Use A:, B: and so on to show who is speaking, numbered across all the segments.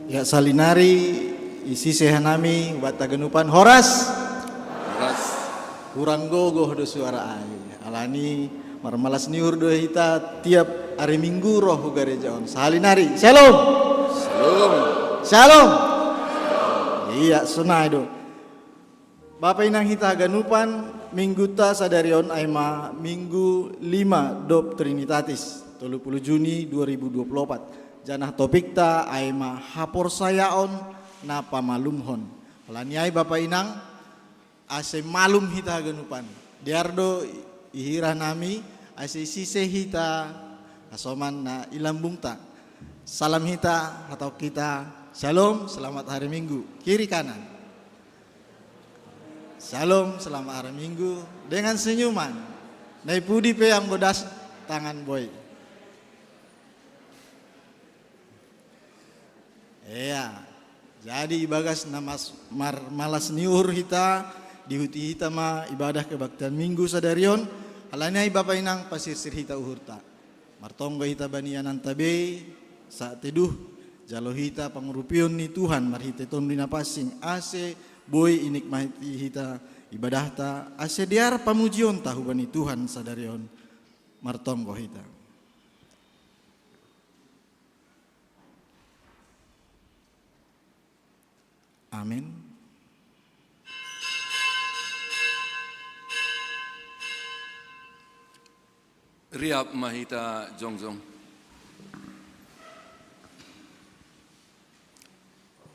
A: Ya salinari isi sehanami bata genupan horas.
B: Horas.
A: Kurang gogoh do suara ai. Alani marmalas niur do hita tiap hari Minggu roh gereja on. Salinari. Shalom.
B: Shalom.
A: Shalom. Iya sunai do. Bapak inang hita ganupan minggu ta sadarion aima minggu 5 dop Trinitatis 30 Juni 2024. Janah topik ta aima hapor sayaon na pamalumhon. Laniai Bapak inang ase malum hita ganupan. Diardo ihira nami ase sise hita asoman na ilambung ta. Salam hita atau kita shalom selamat hari Minggu kiri kanan. Shalom, selamat hari Minggu dengan senyuman. Nai pudi pe yang bodas tangan boy. Iya, jadi ibagas nama malas niur hita dihuti hita ma ibadah kebaktian Minggu sadarion. Alanya Bapak inang pasirsir hita uhurta. Martonggo hita banianan tabe saat teduh jalo hita pangurupion ni Tuhan marhite ton dina pasing ase boy inikmati hita ibadah ta ase diar pamujion tahu bani Tuhan sadarion martonggo hita. Amin.
B: Riap mahita jongjong.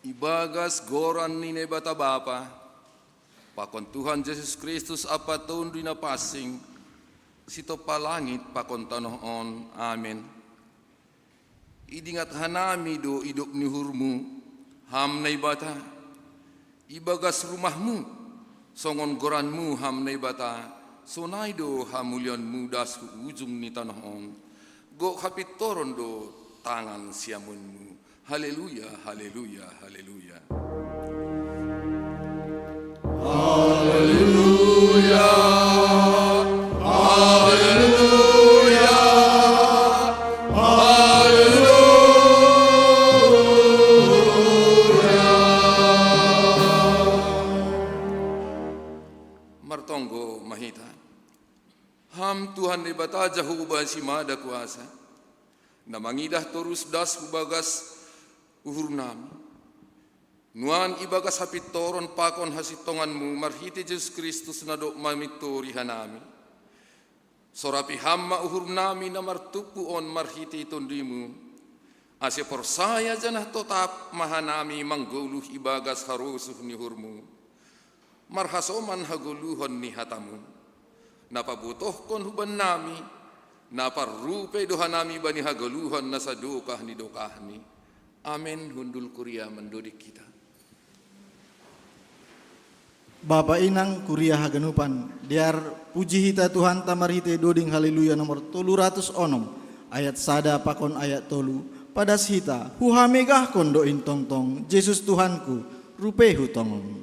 B: Ibagas goran nine bata bapa, pakon Tuhan Yesus Kristus apa tahun dina pasing, sito palangit pakon tanoon, amin. Idingat hanami do idop ni hurmu, ham nay bata, ibagas rumahmu, songon goranmu ham nay bata, sonay do hamulyanmu das ujung ni tanoon, go kapit toron do tangan siamunmu. Haleluya, haleluya, haleluya. Haleluya, haleluya, haleluya. Martonggo mahita. Ham Tuhan ni bata jahu ubah simada kuasa. Namangidah terus das ubagas uhur nami. Nuan ibagas hapit toron pakon hasitonganmu marhiti Yesus Kristus na do mamitori hanami. Sorapi hamma uhur nami na martupu on marhiti tondimu. Ase porsaya janah totap mahanami mangguluh ibagas harusuh ni hurmu. Marhasoman haguluhon ni hatamu. Napabutoh kon huban nami. Naparrupe dohanami bani haguluhon na sadukah ni dokahni. Amin hundul kuria mendodik kita.
A: Bapak inang kuria haganupan diar puji hita Tuhan tamarite doding haleluya nomor 306 ayat sada pakon ayat tolu padas hita huhamegah kondo intongtong Yesus Tuhanku rupe hutong.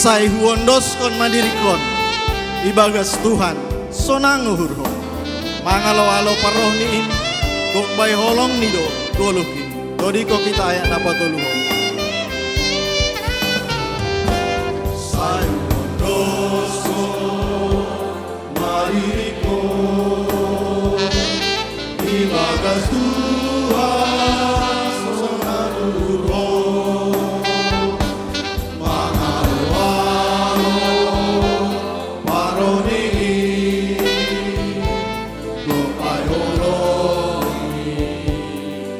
A: Sai huondos kon mandirikon ibagas Tuhan sonang uhurho mangalo-alo paroh niin gok bay holong nido goluhin Dodi ko kita ayak napatulungan. Sayo doso mariko ibagas Tuhan sonaduro mangawaro maroni dopayoloni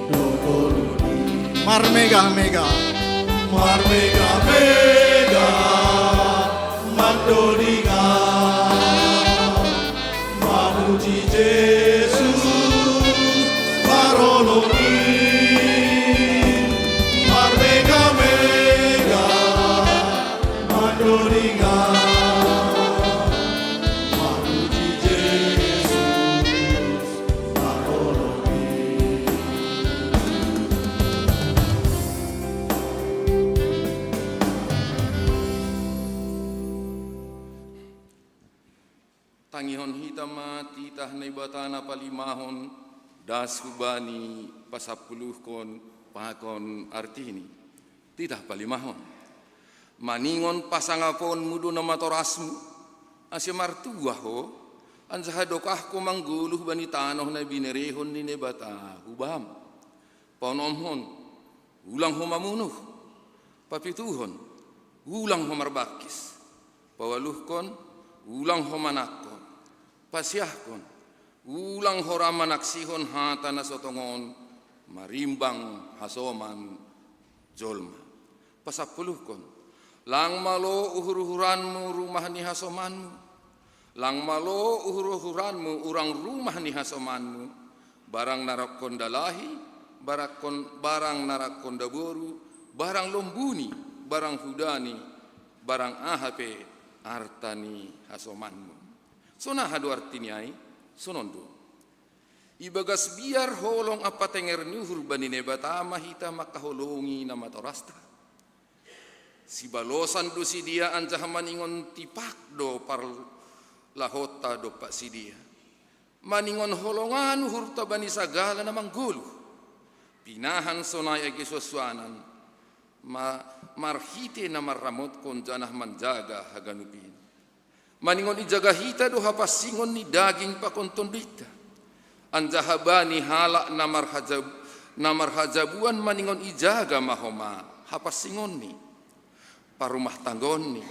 A: dokoluni marmega mega marmega mega mandodinga mamuji Yesus maroloni marmega mega mandodinga mamuji Yesus maroloni.
B: Tangihon hitama titah na ibatana palimahon das hubani pasapuluh kon pakon artini titah palimahon maningon pasangapon mudo na matorasmu asya martuah ho anjahadokah ko mangguluh bani tanoh na binerehon ni nebata hubam panomhon ulang ho mamunuh papituhon ulang ho marbakis pawaluhkon ulang ho manakon pasyahkon ulang horamaнаksihon hata na sotongon marimbang hasoman jolma pasapuluhkon lang malo uhuruhuranmu rumah ni hasomanmu lang malo uhuruhuranmu urang rumah ni hasomanmu barang narakon dalahi barang narakon daboru barang lombuni barang hudani barang ahape artani hasomanmu. Sona hadu artini ai sonondo ibagas biar holong apa tenger nyuhur bani nebata mahita makaholongi nama torasta si balosan do si dia anjah maningon tipak do par lahota do pak si dia maningon holongan hurta bani sagala namang gulu pinahan sonay agi suaswanan marhite na maramot kon janah manjaga haganupin maningon ijaga hita do hapasingon ni daging pakonton dita anjahabani halak namar hajabuan maningon ijaga mahoma hapasingon ni parumah tanggon ni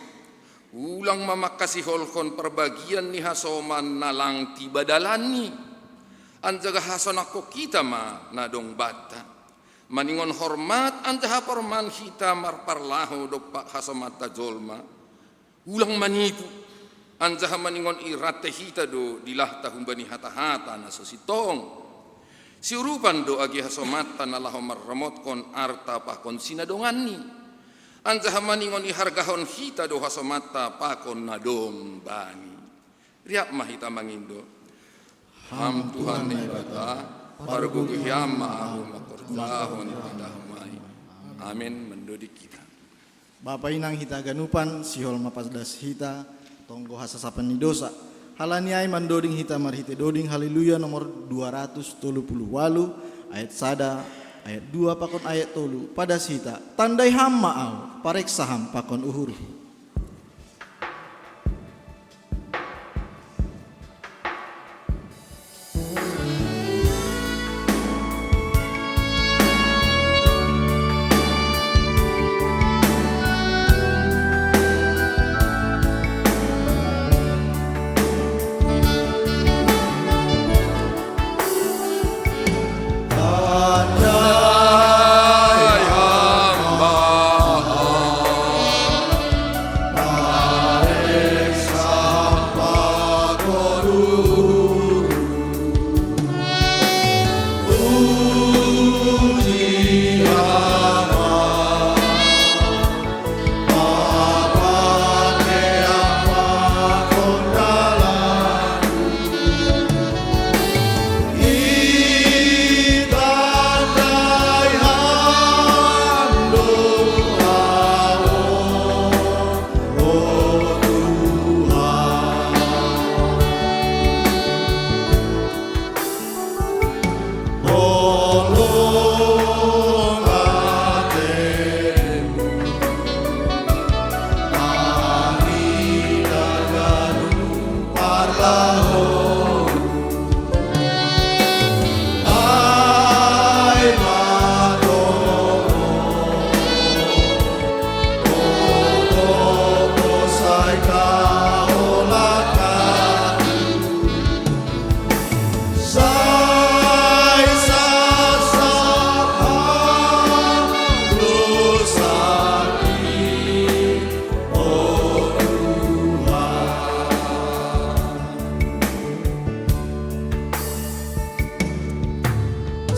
B: ulang mamakasi holkon perbagian ni hasoman nalang tibadalan ni anjaga hasonako kita ma nadong bata maningon hormat anjaha porman hita marparlaho do pak hasomata jolma ulang manipu anjaha maningon irate hita do dilah tahumbani hata-hata na sositong siurupan do agi hasomata na lahom marramot kon arta pakon sinadongan ni anjaha maningon ihargahon hita do hasomata pakon nadong bani riap mahita mangindo ham Tuhan ni bata pargugu hiyama ahu makorjahon padahumai amin mendodik kita
A: Bapa inang hita ganupan sihol mapasdas hita tonggo hasasapan ni dosa halaniai mandoding hita marhite doding haleluya nomor 238 ayat sada ayat 2 pakon ayat tolu pada sita tandai hamma au parek saham pakon uhuru.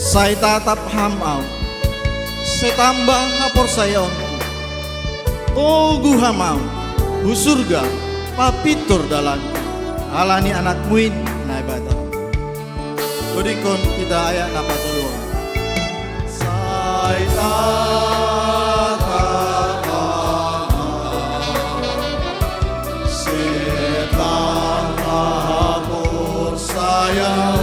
A: Saya tatap hamau, setambah hapor saya onku. Togu hamau, bu surga, papitur dalanku. Alani anak muin naik bata. Kodikon kita ayak napa tuluan. Saya tatap hamau, setambah hapor saya.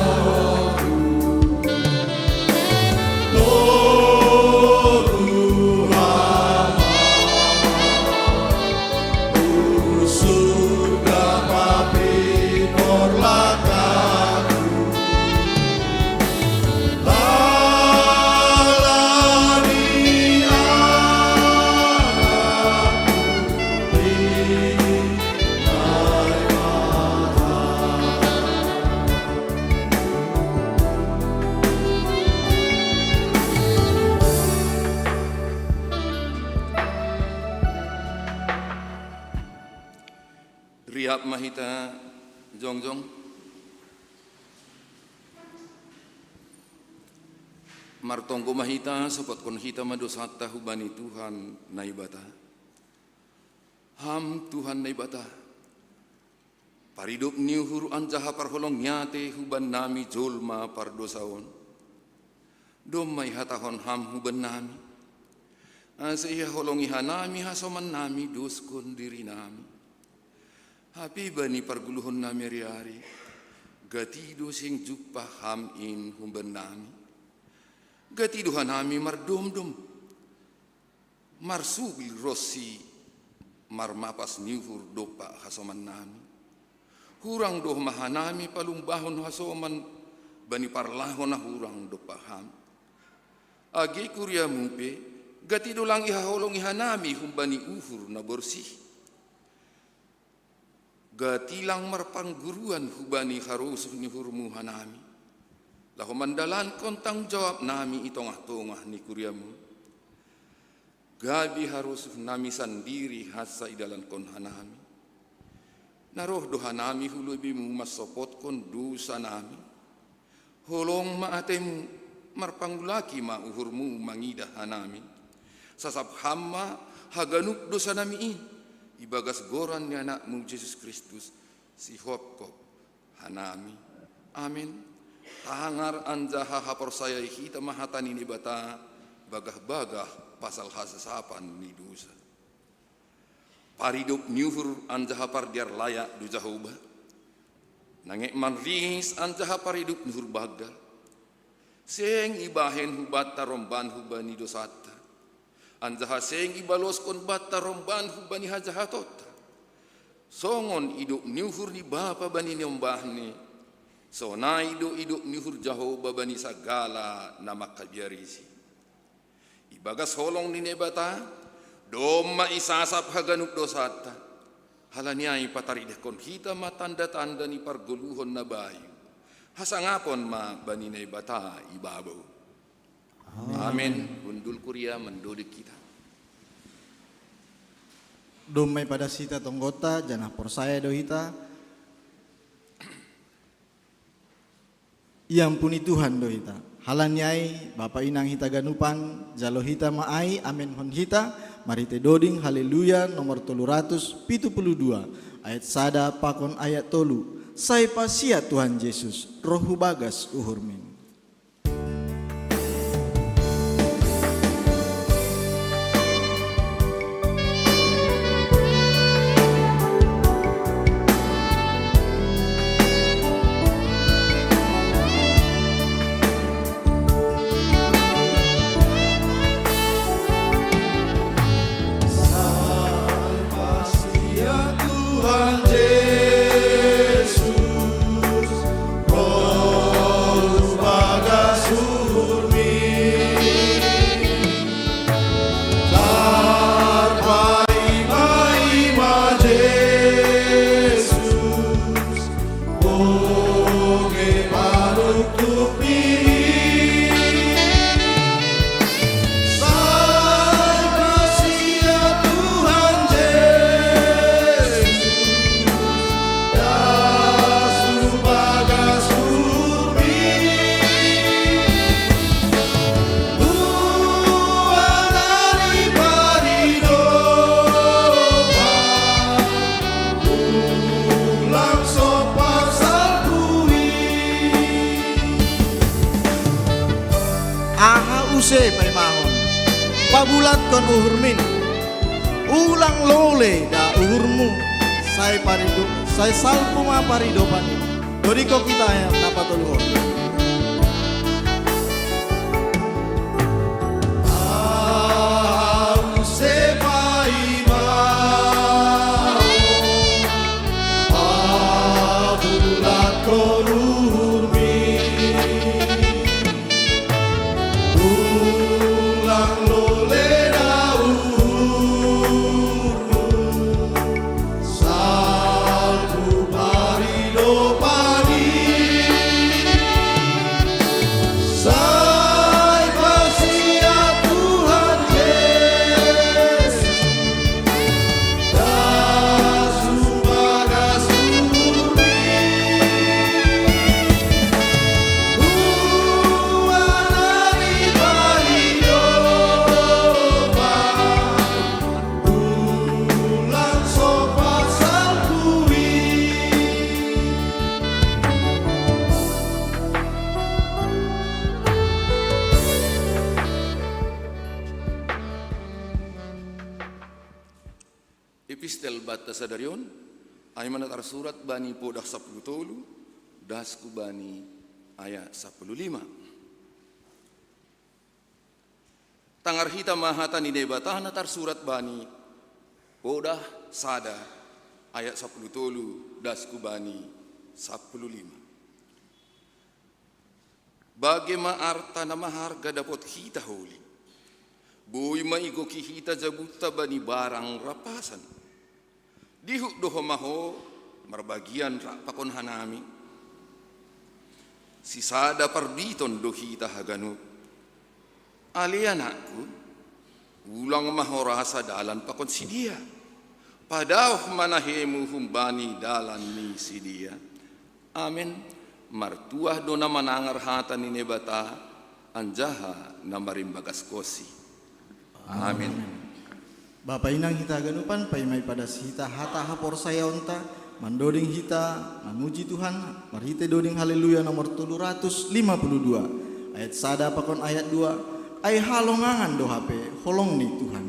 B: Riap mahita jongjong martonggo mahita sopat kon hita madosata hubani Tuhan naibata. Ham Tuhan naibata. Paridop ni huru anjaha parholong nyate huban nami jolma pardosaon. Domai hatahon ham huban nami. Asaiha holongi hanami hasoman nami doskon diri nami. Hapi bani parguluhon nami hari-hari, gatido sing jupah ham in humban nami. Gatido hanami mardom-dom, marsubil rossi, marmapas niuhur dopa hasoman nami. Hurang doh mahanami palumbahon hasoman, bani parlahon na hurang dopa ham. Agi kurya mupe, gatido lang ihaholong ihanami humbani uhur na borsih. Gatilang marpangguruan hubani harusuh ni hurmu hanami. Lahu mandalan kontang jawab nami itongah-tongah ni kuryamu. Gabi harusuh nami sandiri hasa idalan kon hanami. Naroh doha nami hulubimu masopot kon dosa nami. Holong maatemu marpanggulaki ma uhurmu mangidah hanami. Sasab hamma haganuk dosa nami ini. Ibagas goran ni anakmu Yesus Kristus si hopkop hanami. Amin. Tangar anjaha hapor saya hita mahatani ni bata bagah-bagah pasal hasasapan ni dosa. Paridop nyuhur anjaha pardiar layak du jahoba. Nangek manris anjaha paridop nyuhur bagal. Seng ibahen hubata romban hubani dosata. Anjaha seng ibalos kon bata romban hubani hajahatota. Songon iduk nyuhur ni bapa bani nyombahni. Sona iduk nyuhur jahoba bani sagala nama kabiarisi. Ibagas holong ni nebata, doma isasap haganuk dosata. Halaniai patarideh kon hita matanda-tanda ni parguluhon na bayu. Hasangapon ma bani nebata ibabaw. Amin. Gundul kuria mendodik kita.
A: Domai pada sita tonggota janah porsaya dohita. Iampuni Tuhan dohita. Halanyai Bapa inang hita ganupan jalo hita maai amin hon hita. Marite doding haleluya nomor 372 ayat sada pakon ayat tolu. Sai pasia Tuhan Yesus rohu bagas uhurmin. aha use pai mahon pabulat kon uhur min ulang lole da uhurmu sai parido sai salpu ma parido pani dori ko kita ya napa tolu use pai mahon pabulat kon uhur min ulang lole da uhurmu salpu parido pani sai pasia Tuhan Yesus dasu bagas urmi uanani parido ulang sopa salpui
B: Epistel batta sadarion ay manatar surat bani podah 10 tolu das ku bani ayat 15. Tangar hita mahata ni debata natar surat bani podah sada ayat 10 tolu das ku bani 15. Bagaimana arta na maharga dapat hita holi boy maigo kihita jabuta bani barang rapasan dihuk doho maho marbagian pakon hanami sisada parbiton dohita haganu ali anakku ulang maho rasa dalan pakon sidia padauh manahemu humbani dalan ni sidia amin martuah dona manangar hata ni nebata anjaha namarimbagas kosi amin. Bapak
A: Inang hita ganupan pai mai pada hita hata hapor saya onta mandoding hita memuji Tuhan marhite doding haleluya nomor 352 ayat sada pakon ayat 2 ay halongangan do hape holong ni Tuhan.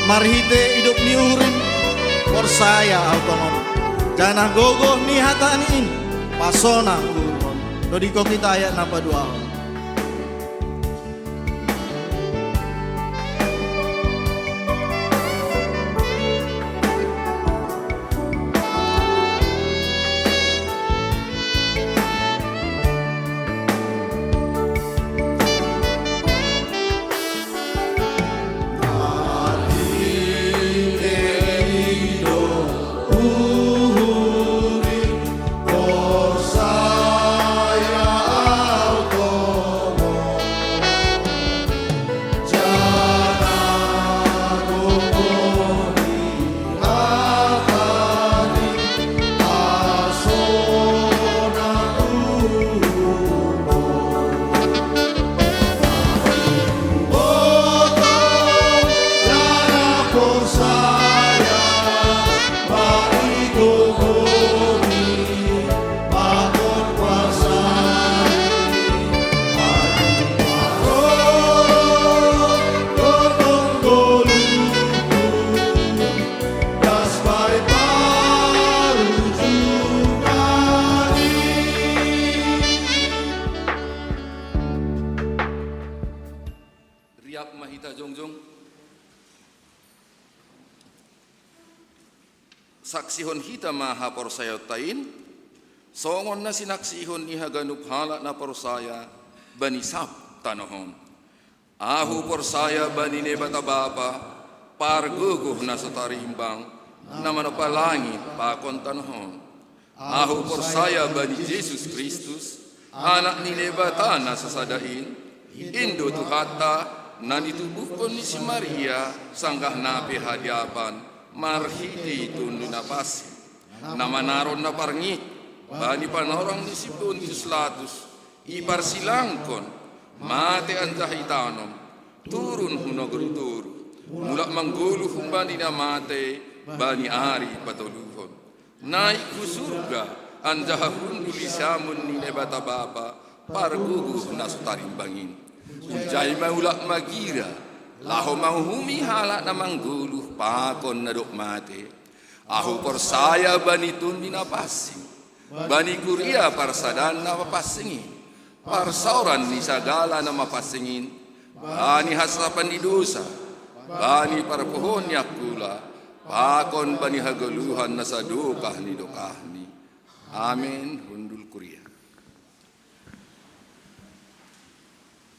A: Marhite hidup ni urin saya autonom janah gogoh ni hata niin pasona uron dodiko kita ayat napa dua
B: hita jongjong. Saksihon hita maha porsayotain, songon na sinaksihon ni haganup hala na porsaya, banisap tanohon. Ahu porsaya bani nebata bapa, parguguh na sa tarimbang, na manapalangit pakon tanohon. Ahu porsaya bani Jesus Kristus, anak ni nebata na sasadain, indo tuhata, na nitubuhkon ni si Maria, sanggah napi hadiapan, marhiti tundu na pasi, na manaron na parngit, bani panorang ni si Pontius Latus, iparsilangkon, mate ang dahitanom, turun hunaguruturu, mula manggulu humbani na mate, bani ari patuluhon. Naik ku surga, ang dahahundu lisamun ni nebata bapa, parguguh na sutarimbangin. Ujay maulak magira, laho manghumi halak na mangguluh, pakon na mate. Ahu porsaya bani tundi na pasing, bani kuria parsadan na mapasingin, parsauran ni sagala na mapasingin, bani hasapan ni dosa, bani parpohon ni akula, pakon bani hagaluhan na sa dukah ni dokahni. Amin. Hundul kuria.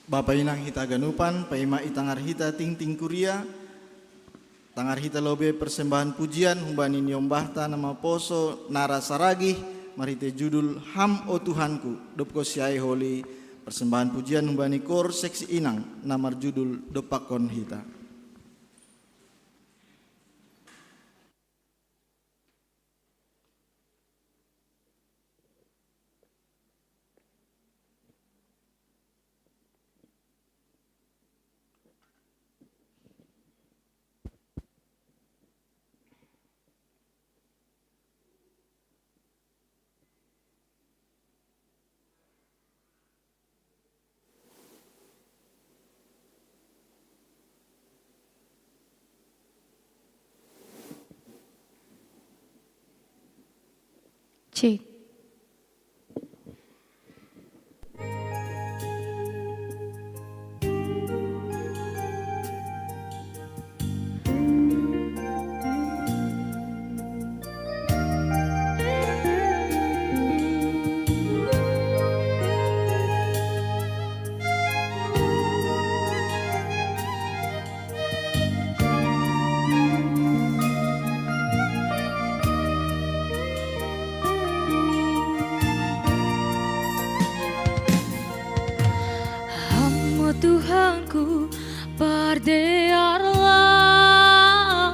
A: Bapa inang hita ganupan, paima itangar hita ting kuria, tangar hita lobe persembahan pujian, humbani niombahta nama poso nara saragih, marite judul Ham o Tuhanku, dopko siai holi, persembahan pujian humbani kor seksi inang, namar judul dopakon hita.
C: Cik. Tuhanku berdearlah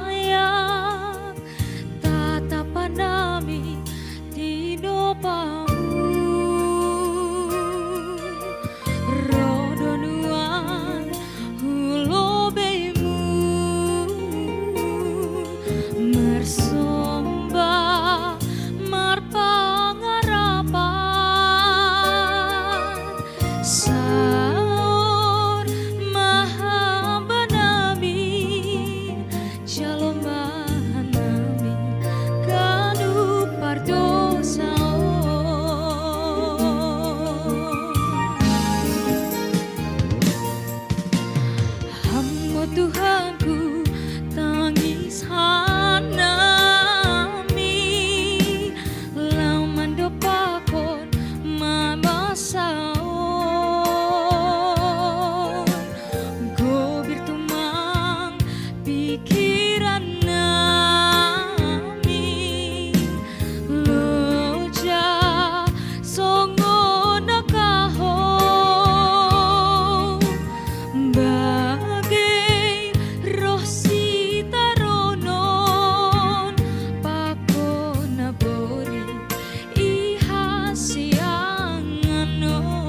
C: yang tatapan nami di nopamu rodonuan hulobemu mersembah marpangarapan Tuhanku tangis hanami laman dopakon mamasaon gobir tumang pikiran nami loja songo nakahon no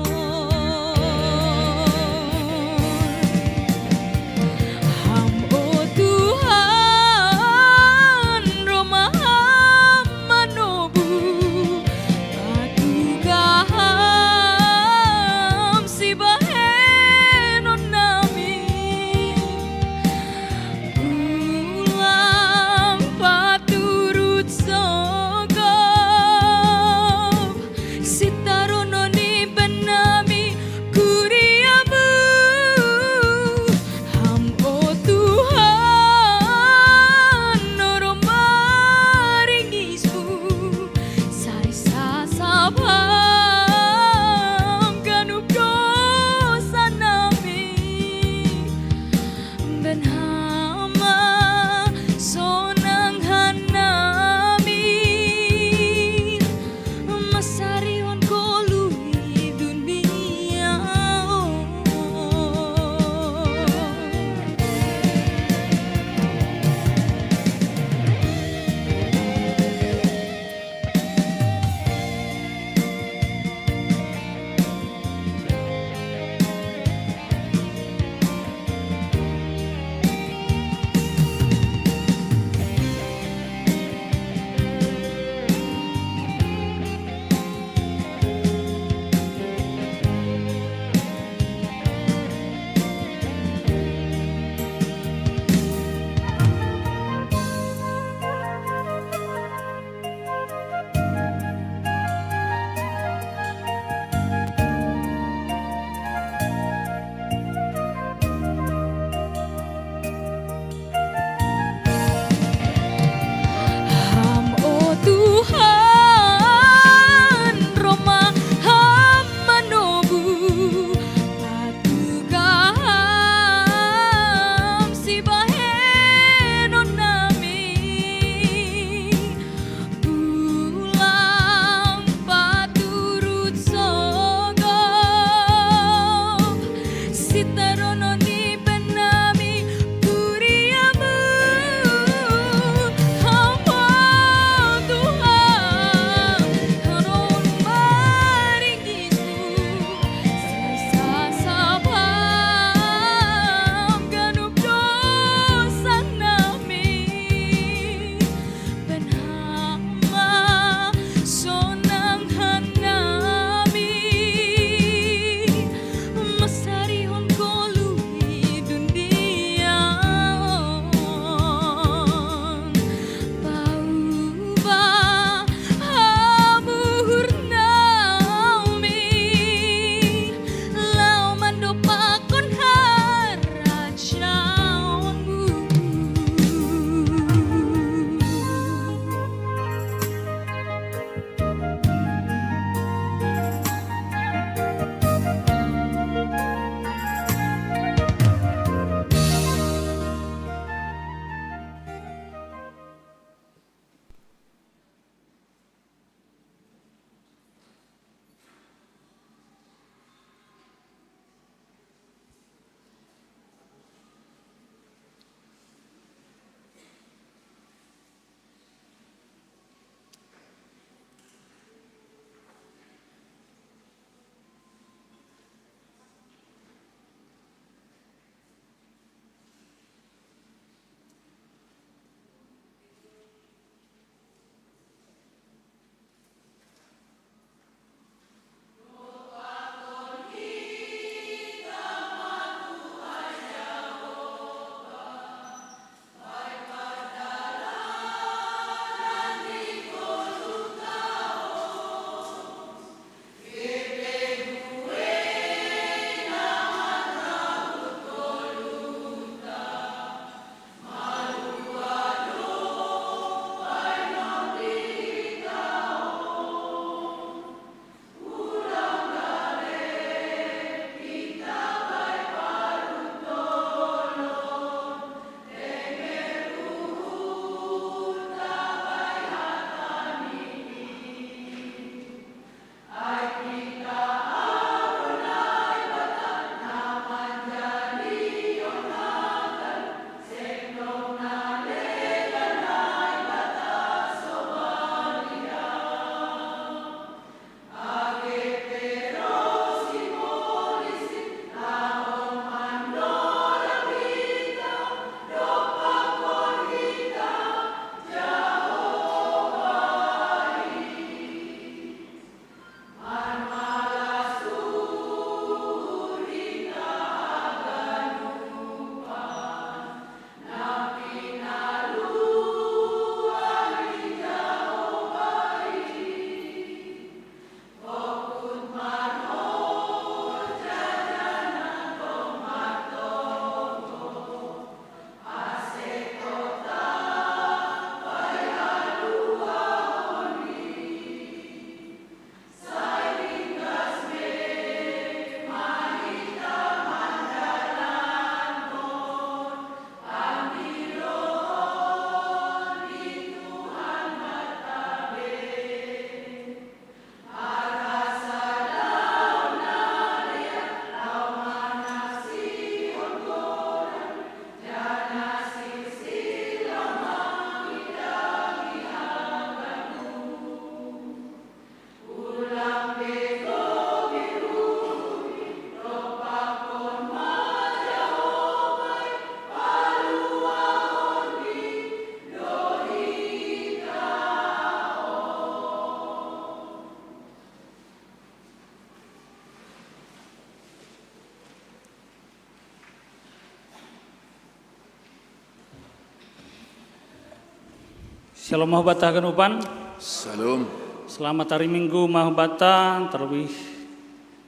D: Shalom mahubata ganupan.
B: Salam.
D: Selamat hari Minggu mahubata terlebih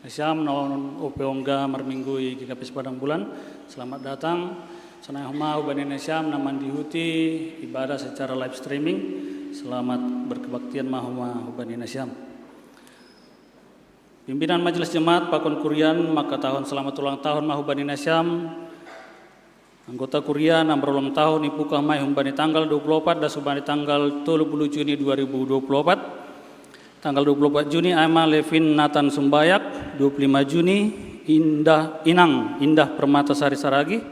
D: Asyam non opeongga marminggu gigapis padang bulan. Selamat datang. Sanai homa ubani Asyam naman dihuti ibadah secara live streaming. Selamat berkebaktian mahuma ubani Asyam. Pimpinan Majelis Jemaat Pakon Kurian maka tahun selamat ulang tahun mahubani Asyam. Anggota Kurian yang berulang tahun ipukah mai humbani tanggal 24 dan subani tanggal 30 Juni 2024. Tanggal 24 Juni Aima Levin Nathan Sumbayak, 25 Juni Indah Permata Sari Saragi.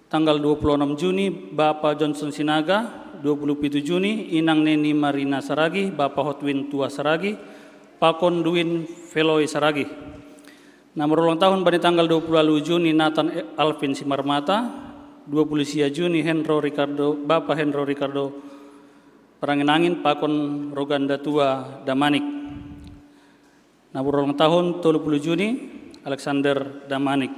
D: Tanggal 26 Juni Bapak Johnson Sinaga, 27 Juni Inang Neni Marina Saragi, Bapak Hotwin Tua Saragi, Pakon Duin Veloy Saragi. Nomor ulang tahun pada tanggal 20 Juni Nathan Alvin Simarmata, 20 Juni Bapak Henro Ricardo Perangin Pakon Roganda Tua Damanik. Nomor ulang tahun 30 Juni Alexander Damanik.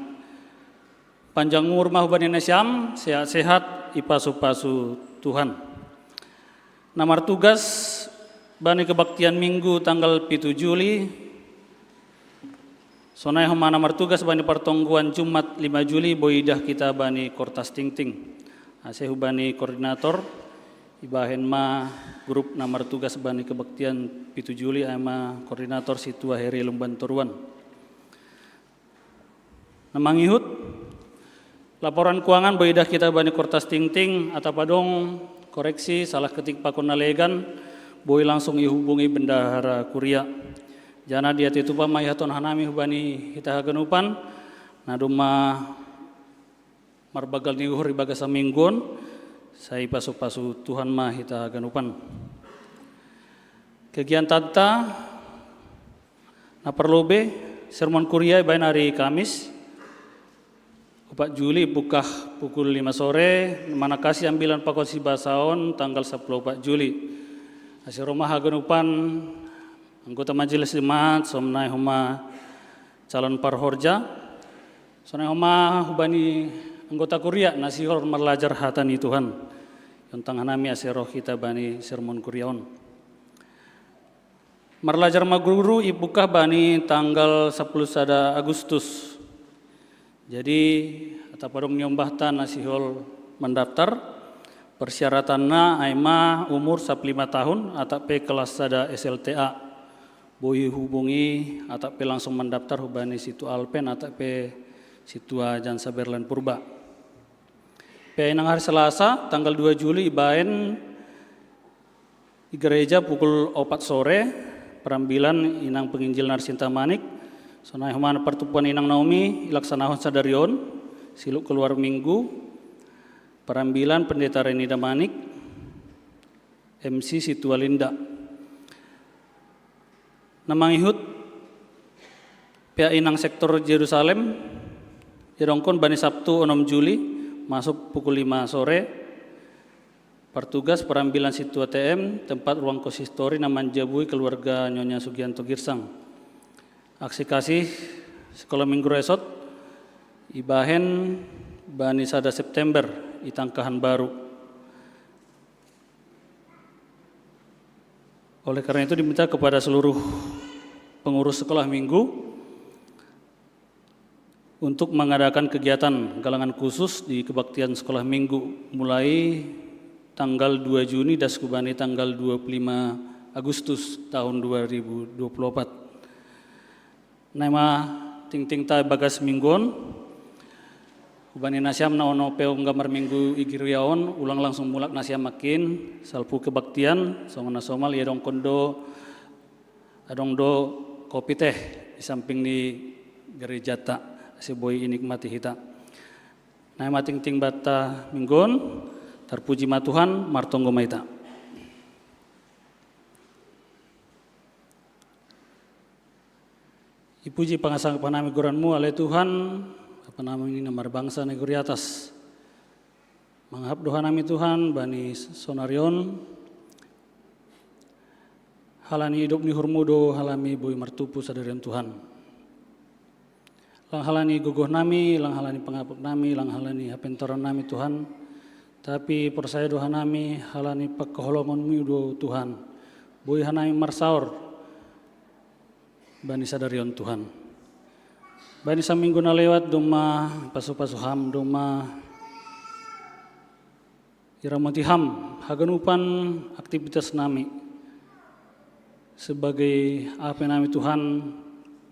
D: Panjang umur mahubani Asyam, sehat-sehat, ipasu-pasu Tuhan. Nomor tugas Bani Kebaktian Minggu tanggal 7 Juli. Sonai homa nomor tugas bani pertongguan Jumat 5 Juli boidah kita bani Kortas Tingting. Asehu bani koordinator ibahen ma grup nomor tugas bani kebaktian 7 Juli ama koordinator situa Heri Lumban Toruan. Namangihut laporan keuangan boidah kita bani Kortas Tingting atau padong koreksi salah ketik pakon nalegan boi langsung ihubungi bendahara Kuria. Jana dia itu pa mai haton hanami hubani hita hagenupan naduma marbagal ni uhur ibaga saminggon sai pasu-pasu Tuhan ma hita hagenupan. Kegiatan tata na perlobe sermon kuria bain hari Kamis 4 Juli buka pukul 5 sore mana kasih ambilan pakon si basaon tanggal 14 Juli. Asir rumah hagenupan anggota Majelis Jemaat somnai homa calon parhorja sonai homa hubani anggota Kuria nasihor melajar hatani Tuhan tentang hanami aseroh kita bani sermon Kuriaon merlajar maguru ibukah bani tanggal 10 sada Agustus jadi atau padong nyombahtan nasihol mendaftar persyaratanna aima umur 15 tahun atau P kelas sada SLTA boi hubungi atau pe langsung mendaftar hubani situ Alpen atau pe situ Jansa Berlan Purba. Pe nang hari Selasa tanggal 2 Juli ibaen di gereja pukul 4 sore perambilan inang penginjil Narsinta Manik sonai humana pertupuan inang Naomi ilaksanahon sadarion siluk keluar minggu perambilan pendeta Renida Manik MC situ Alinda. Namangihut pihak inang sektor Yerusalem irongkon bani Sabtu 6 Juli masuk pukul 5 sore pertugas perambilan situ ATM tempat ruang konsistori naman jabui keluarga Nyonya Sugianto Girsang. Aksi kasih sekolah minggu resot ibahen bani sada September itangkahan baru. Oleh karena itu diminta kepada seluruh pengurus sekolah minggu untuk mengadakan kegiatan galangan khusus di kebaktian sekolah minggu mulai tanggal 2 Juni dan sekubani tanggal 25 Agustus tahun 2024. Nama ting-ting ta bagas mingguon Ubani Nasyam na ono peong gambar minggu igiriaon ulang langsung mulak Nasyam makin salpu kebaktian somana somal ya dong kondo adong do kopi teh di samping di gereja ta si boy inikmati hita. Nah mating ting bata minggon terpuji ma Tuhan martonggo maita. Ipuji pangasang panami goranmu alai Tuhan apa namanya namar bangsa negeri atas menghap doa nami Tuhan bani sonarion halani hidup ni hurmudo halami boy martupu sadarian Tuhan lang halani guguh nami lang halani pengapuk nami lang halani hapentoran nami Tuhan Tapi percaya doa nami halani pakaholonganmu do Tuhan. Bui hanami marsaur bani sadarion Tuhan. Bani saminggu na lewat doma pasu-pasuham doma iramotiham haganupan aktivitas nami sebagai apa nami Tuhan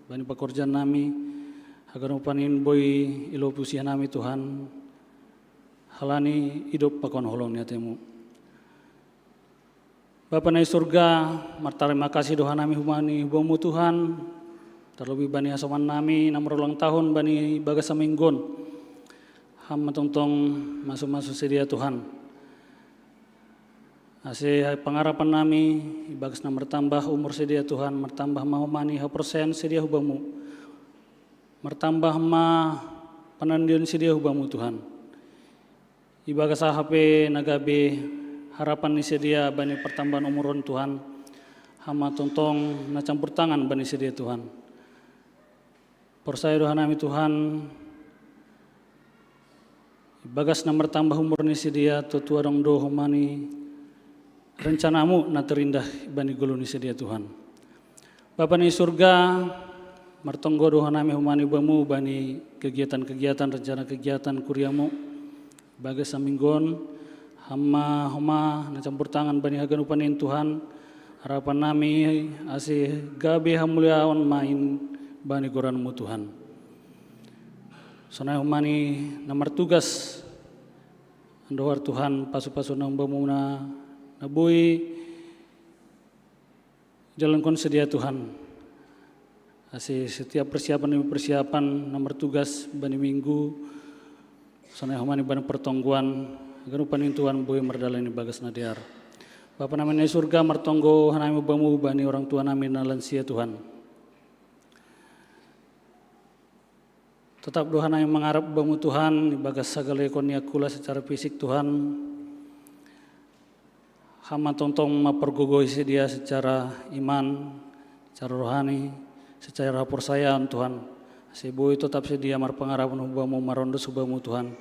D: bani pekerjaan nami haganupanin boy ilopusihan nami Tuhan halani hidup pakon holong niatemu. Bapa na surga, terima kasih doa nami humani hubamu Tuhan. Terlebih bani asaman nami nomor ulang tahun bani bagas saminggon. Ham tongtong masuk-masuk sedia Tuhan. Ase pengarapan nami bagas na bertambah umur sedia Tuhan, bertambah mahumani persen sedia hubamu. Bertambah penandian sedia hubamu Tuhan. Ibagas HP nagabe harapan ni sedia bani pertambahan umuron Tuhan. Hama tongtong na campur tangan bani sedia Tuhan. Percaya doa nami Tuhan, bagas na bertambah umur ni sedia tutua dong do humani rencanamu na terindah bani gulu ni sedia Tuhan. Bapa ni surga, martonggo doa nami humani bamu bani kegiatan-kegiatan rencana kegiatan kuriamu bagas saminggon hama na campur tangan bani haganupanin Tuhan. Harapan nami asih gabe hamuliawan main bani goranmu Tuhan. Sonai humani namar tugas andohar Tuhan pasu-pasu nang bamuna nabui jalan kon sedia Tuhan. Asih setiap persiapan demi persiapan nomor tugas bani minggu sonai humani bani pertongguan agar upanin Tuhan boy merdalani bagas nadiar. Bapa namanya surga martonggo hanami bamu bani orang tua nami na lansia Tuhan. Tetap doa nami mengharap bamu Tuhan bagas segala ekonia kula secara fisik Tuhan. Hama tontong mapergogoi sedia secara iman, secara rohani, secara persayaan Tuhan. Sebui tetap sedia mar pengarapan hubamu marondo subamu Tuhan.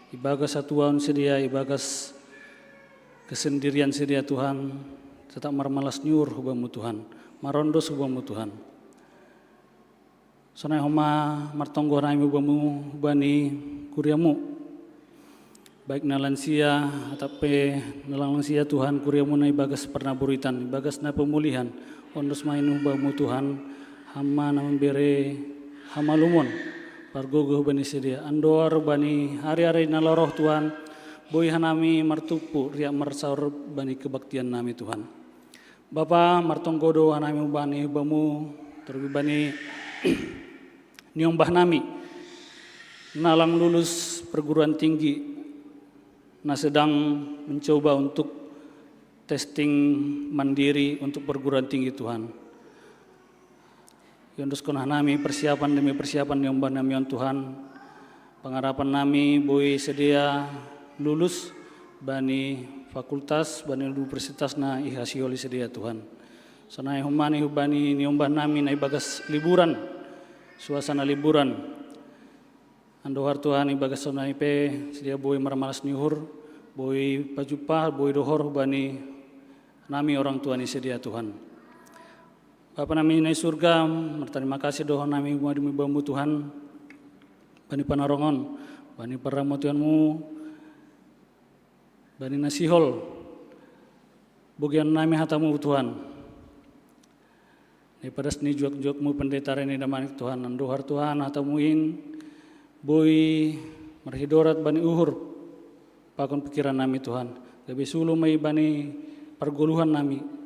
D: Ibagas satuan sedia, ibagas kesendirian sedia Tuhan. Tetap marmalas nyur hubamu Tuhan. Marondo subamu Tuhan. Sonai homa martonggo nami hubamu bani kuriamu. Baik na lansia atape nalang lansia Tuhan kuriamu na ibagas pernaburitan, ibagas na pemulihan. Ondos main hubamu Tuhan. Hama na memberi hama lumon. Pargogo bani sedia andor bani hari-hari naloroh Tuhan. Boy hanami martupu riak marsaur bani kebaktian nami Tuhan. Bapa martonggodo hanami bani bamu terlebih bani niombah nami nalang lulus perguruan tinggi na sedang mencoba untuk testing mandiri untuk perguruan tinggi Tuhan. Yondos konah nami persiapan demi persiapan niombah nami Tuhan. Pengharapan nami boy sedia lulus bani fakultas bani universitas na ihasioli sedia Tuhan. Sonai humani hubani niombah nami na ibagas liburan, suasana liburan. Andohar Tuhan ibagas sonai pe sedia boy marmalas niuhur, boy pajupa, boy dohor hubani nami orang tua ni sedia Tuhan. Bapa nami na surga, terima kasih doa nami demi bambu Tuhan. Bani panarongon, bani paramotianmu, bani nasihol, bagian nami hatamu Tuhan. Daripada seni juak-juakmu pendeta ini damai Tuhan, andohar Tuhan hatamuin, boy merhidorat bani uhur, pakon pikiran nami Tuhan. Gabi sulu mai bani perguluhan nami,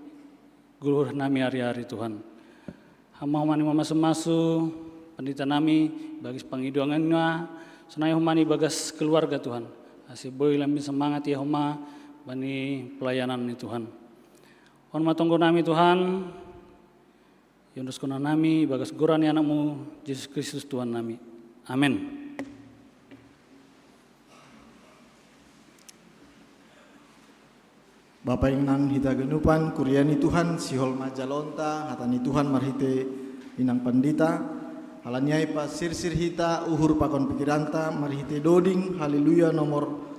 D: guluh nami hari-hari Tuhan. Hama humani masu pendeta nami, bagas pangiduangannya, senai humani bagas keluarga Tuhan. Asih boy lambi semangat ya homa bani pelayanan ni Tuhan. On matonggo nami Tuhan. Yondos kona nami bagas gorani anakmu Yesus Kristus Tuhan nami. Amin.
A: Bapak inang hita genupan kuriani Tuhan sihol majalonta hatani Tuhan marhite inang pandita halanyai pa sir hita uhur pakon pikiranta marhite doding haleluya nomor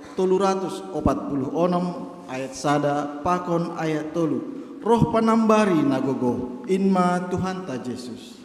A: ayat sada pakon ayat tolu. Roh panambari nagogo inma Tuhan ta Yesus.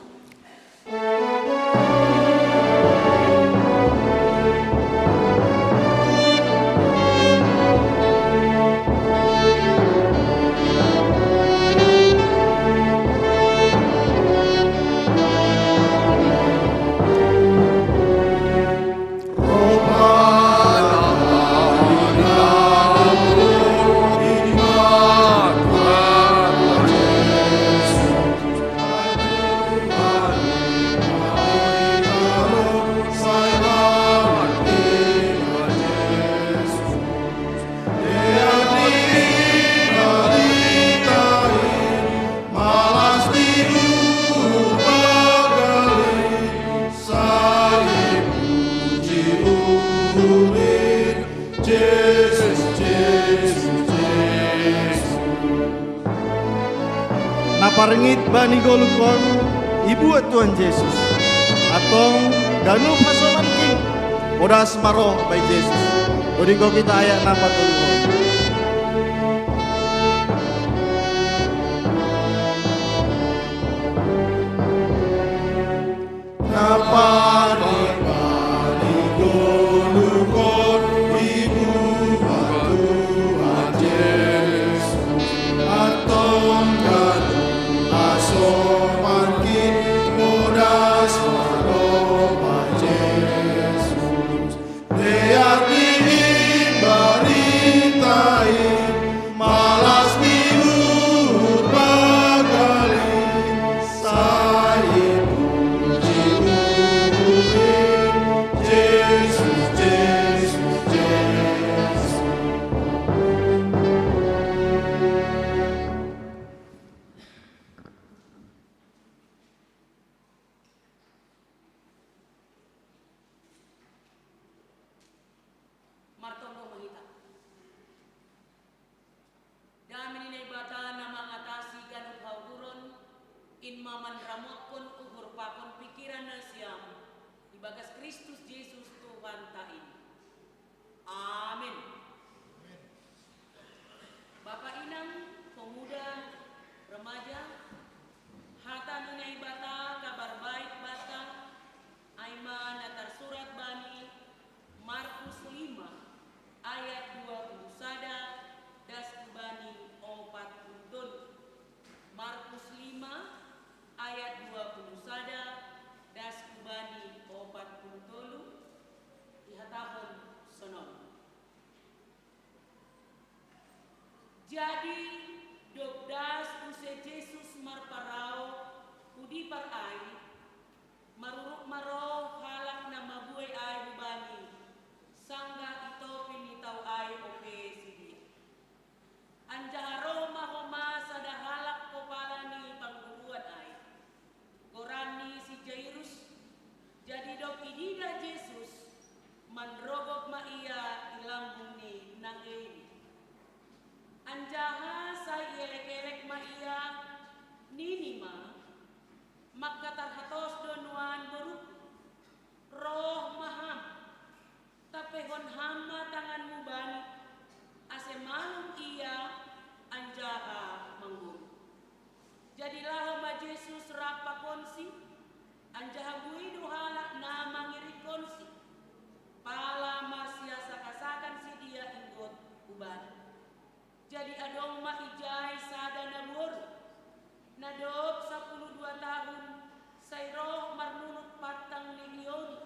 A: Naparengit bani golukon ibu Tuhan Yesus atong ganu pasoman king odas maro by Yesus. Odi ko kita ayat napa tulungon. Naparengit bani golukon ibu Tuhan Yesus atong ganu pasoman king odas maro by Jesus. Lihat ini baritain malas diurut bagali saya puji urin Yesus, Yesus, Yesus.
E: Martombo mahita. Damin inay bata na mangatasi ganun hauguron, in maman ramot kon uhur pakon pikiran na siyam, ibagas Kristus Jesus Tuhan tain. Amin. Bapak inang, pemuda, remaja, hata inay bata, kabar baik bata, aiman atar surat bani, Markus 5 ayat 20 sada das kubani 40. Markus 5 ayat 20 sada das kubani 40 dihatahon sonon. Jadi dokdas use Jesus marparao udi parai maruruk maro halak na mabuhay ay bubani sangga ito pinitaw ay oke sige. Anjaharo mahoma sa dahalak ko pala ni pangguruan ay. Gorani si Jairus, jadi dok idida Jesus, manrogok maiya ilambung ni nang ini. Anjaha sa ielek-elek maiya ninima, magkatarhatos donuan beruk, roh maham. Tapehon hama tangan mu bani ase malum ia anjaha mengguru. Jadilah hamba Yesus rapa konsi anjaha buidu halak na mangiri konsi pala marsia sakasakan si dia inggot ubani. Jadi adong ma ijai sada nabur nadop 12 tahun sayroh marnunut patang lilioni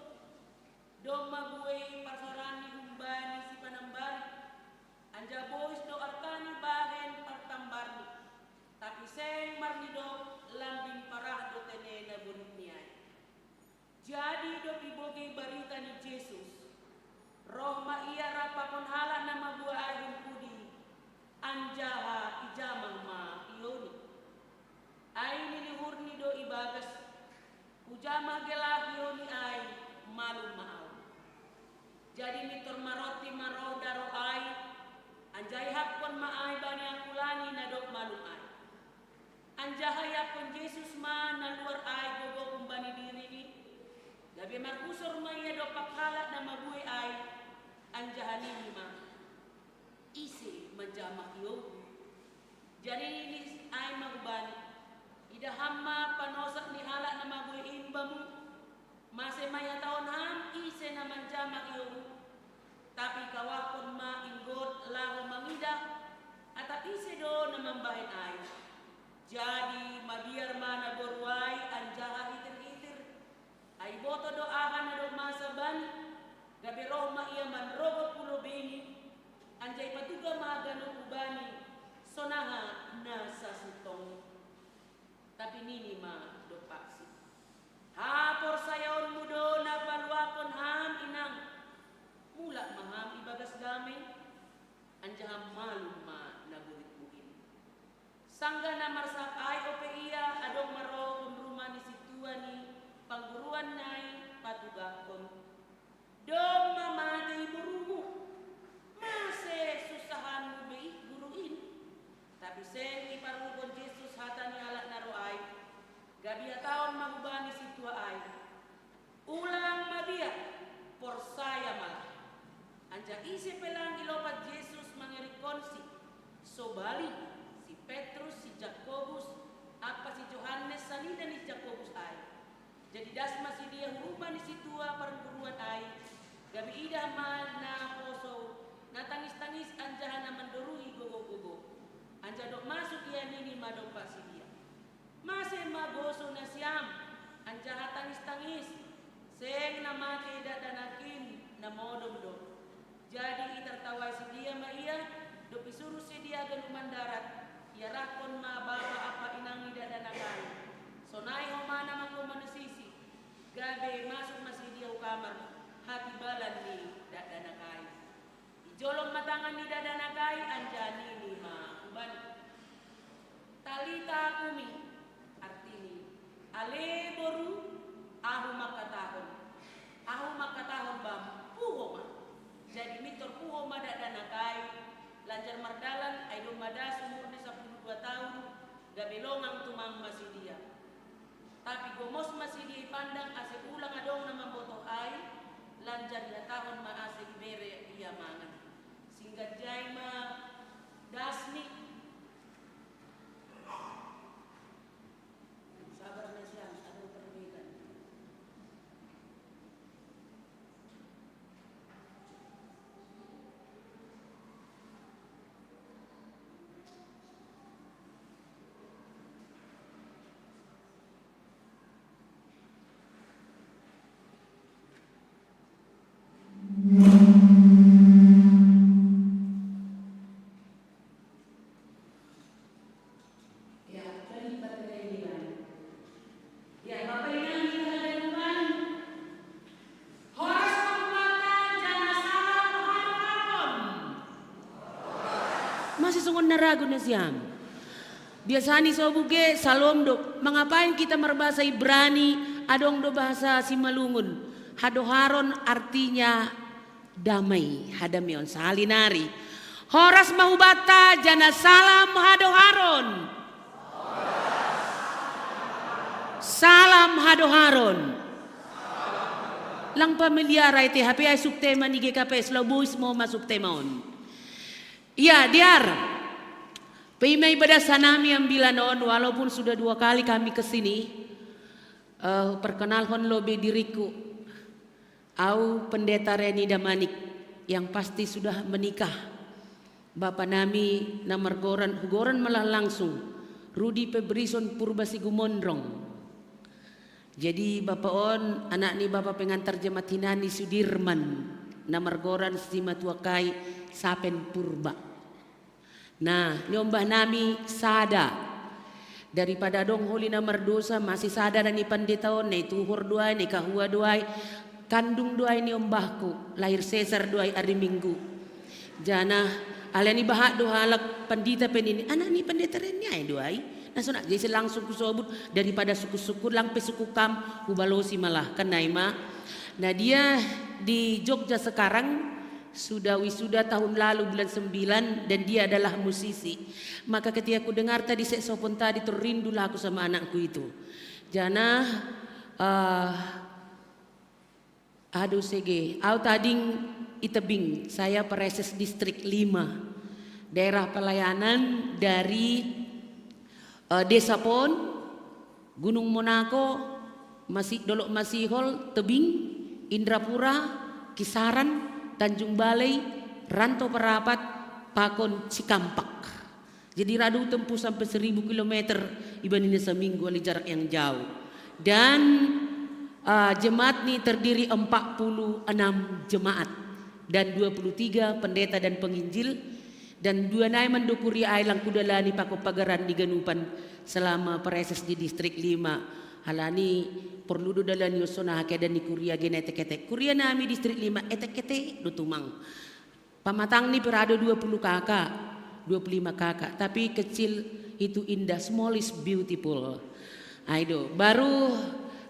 E: doma buwe parsorani humbani si panambari anja bois do artani bahen partambarni tapi seng marnido lambing parah do tenena bunit niay. Jadi do iboge barita ni Jesus roh ma iya rapakon hala nama buah ahim pudi anjaha ijamang ma ioni ay nilihurni do ibagas ujama gelah ioni ay malum maaw. Jadi mitur maroti maro daro ay anjay hapon maay bani angkulani nadok malum ay. Anjahaya pon Jesus ma na luar ay gogo kumbani diri ni. Gabi markusor maya do pakhala na mabuhay ay anjahani ma. panosak ni hala na magoy imbamu. Masih maya taon ham ise na manjama iyo. Tapi kawakon ma inggot laho mangida. At ise do na mambahin ay. Jadi mabiar mana borway anjaha itir-itir. Ay boto doahan na do masabani. Gabi Roma iya man rogo pulo bini. Anjay patuga magano kubani. Sonaha nasa sutong. Tapi nini ma do paksi. Hapor sayaon mudo na palwakon ham inang. Mulak maham ibagas damay. Anjaham malum ma nagulit-gulit. Sangga na marsak ay ope iya adong maro rumah ni situa ni pangguruan nai patugakon. Dong mamatay murumo. Mase susahan mo ba guruin. Tapi sen iparukon Jesus hata ni alat na roay. Gabi taon mahubani situa ay. Ulang mabiya por saya malah. Anja isi pelang ilopat Jesus mangerikonsi. Sobali si Petrus, si Jakobus, apa si Johannes sanida ni Jakobus ay. Jadi dasma si dia rumah ni situa perguruan ay. Gabi ida man na poso na tangis-tangis anjahan na mendoruhi gogo-gogo. Anja dok masuk ia nini madopa si dia. Masih magoso na siyam. Anjaha tangis-tangis. Seng na mati dadanakin na modom do. Jadi itertawa si dia ma iya. Do pisuruh si dia ganuman darat. Ia rakon ma bapa apa inangi dadanakan. Sonai homana mangkumanasisi. Gabe masuk masih dia kamar. Hati balan ni dadanakai. Ijolong matangan ni dadanakai anjani ni ma uban. Talita kumi artini ale boru ahu makatahon. Ahu makatahon bam puhoma. Jadi mitor puhoma dadanakai. Lanjar mardalan ay lumada sumur ni 12 tahun. Gabelongang tumang masih dia. Tapi gomos masih dia pandang ase ulang adong na mamboto ay. Lanjar ya tahun maasik bere iya mangan. Singkat jay ma dasni. Sabar na siya, anong perbedaan? Masih sungguh narago na siyam. Biasani sobuge salom do. Mengapain kita berbahasa Ibrani, adong do bahasa Simalungun. Hadoharon artinya damai. Hadamion salinari. Horas mahubata jana salam hadoharon. Salam hadoharon. Lang pamilyar ay happy ay subtema ni GKP Slowboys mo masuk temaon. Iya, Diar. Pimay ibadah sanami ang bilanon walaupun sudah 2 kali kami ke sini. Perkenalkan lobe diriku. Au pendeta Reni Damanik yang pasti sudah menikah. Bapak nami namar goran malah langsung. Rudi Pebrison Purbasigumondrong. Jadi bapak on anak ni bapak pengantar jemaat Hinani Sudirman. Namar goran si matuakai Sapen Purba. Nah, nyombah nami sada. Daripada dong holi namar dosa masih sada dan ni pandetaon ni tuhur duai ni kahua duai. Kandung duai ni ombahku. Lahir Caesar duai hari Minggu. Jana alani bahak dohalak pandita penini. Anak ni pendeta renya duai. Nah sunat jadi langsung kusobut daripada suku-suku lang pesuku kam kubalosi malah kenai ma. Nah dia di Jogja sekarang sudah wisuda tahun lalu bulan 9 dan dia adalah musisi. Maka ketika aku dengar tadi seksopon tadi terindulah aku sama anakku itu. Jana aduh sege, au tading Itebing, saya Pereses Distrik 5. Daerah pelayanan dari Desa Pon Gunung Monaco, Dolok Masihol, Tebing, Indrapura, Kisaran, Tanjung Balai, Rantau Perapat, Pakon, Cikampak. Jadi radu tempuh sampai 1000 km ibandingnya seminggu oleh jarak yang jauh. Dan jemaat ini terdiri 46 jemaat dan 23 pendeta dan penginjil, dan 2 naiman do kuria ailang kudalani pako pagaran di Ganupan selama preses di distrik 5. Halani perlu do dalani usona hake dan di kuria genetek-ketek. Kuria nami distrik 5 etek-ketek do tumang. Pamatang ni perado 20 kakak, 25 kakak, tapi kecil itu indah, small is beautiful. Aido, baru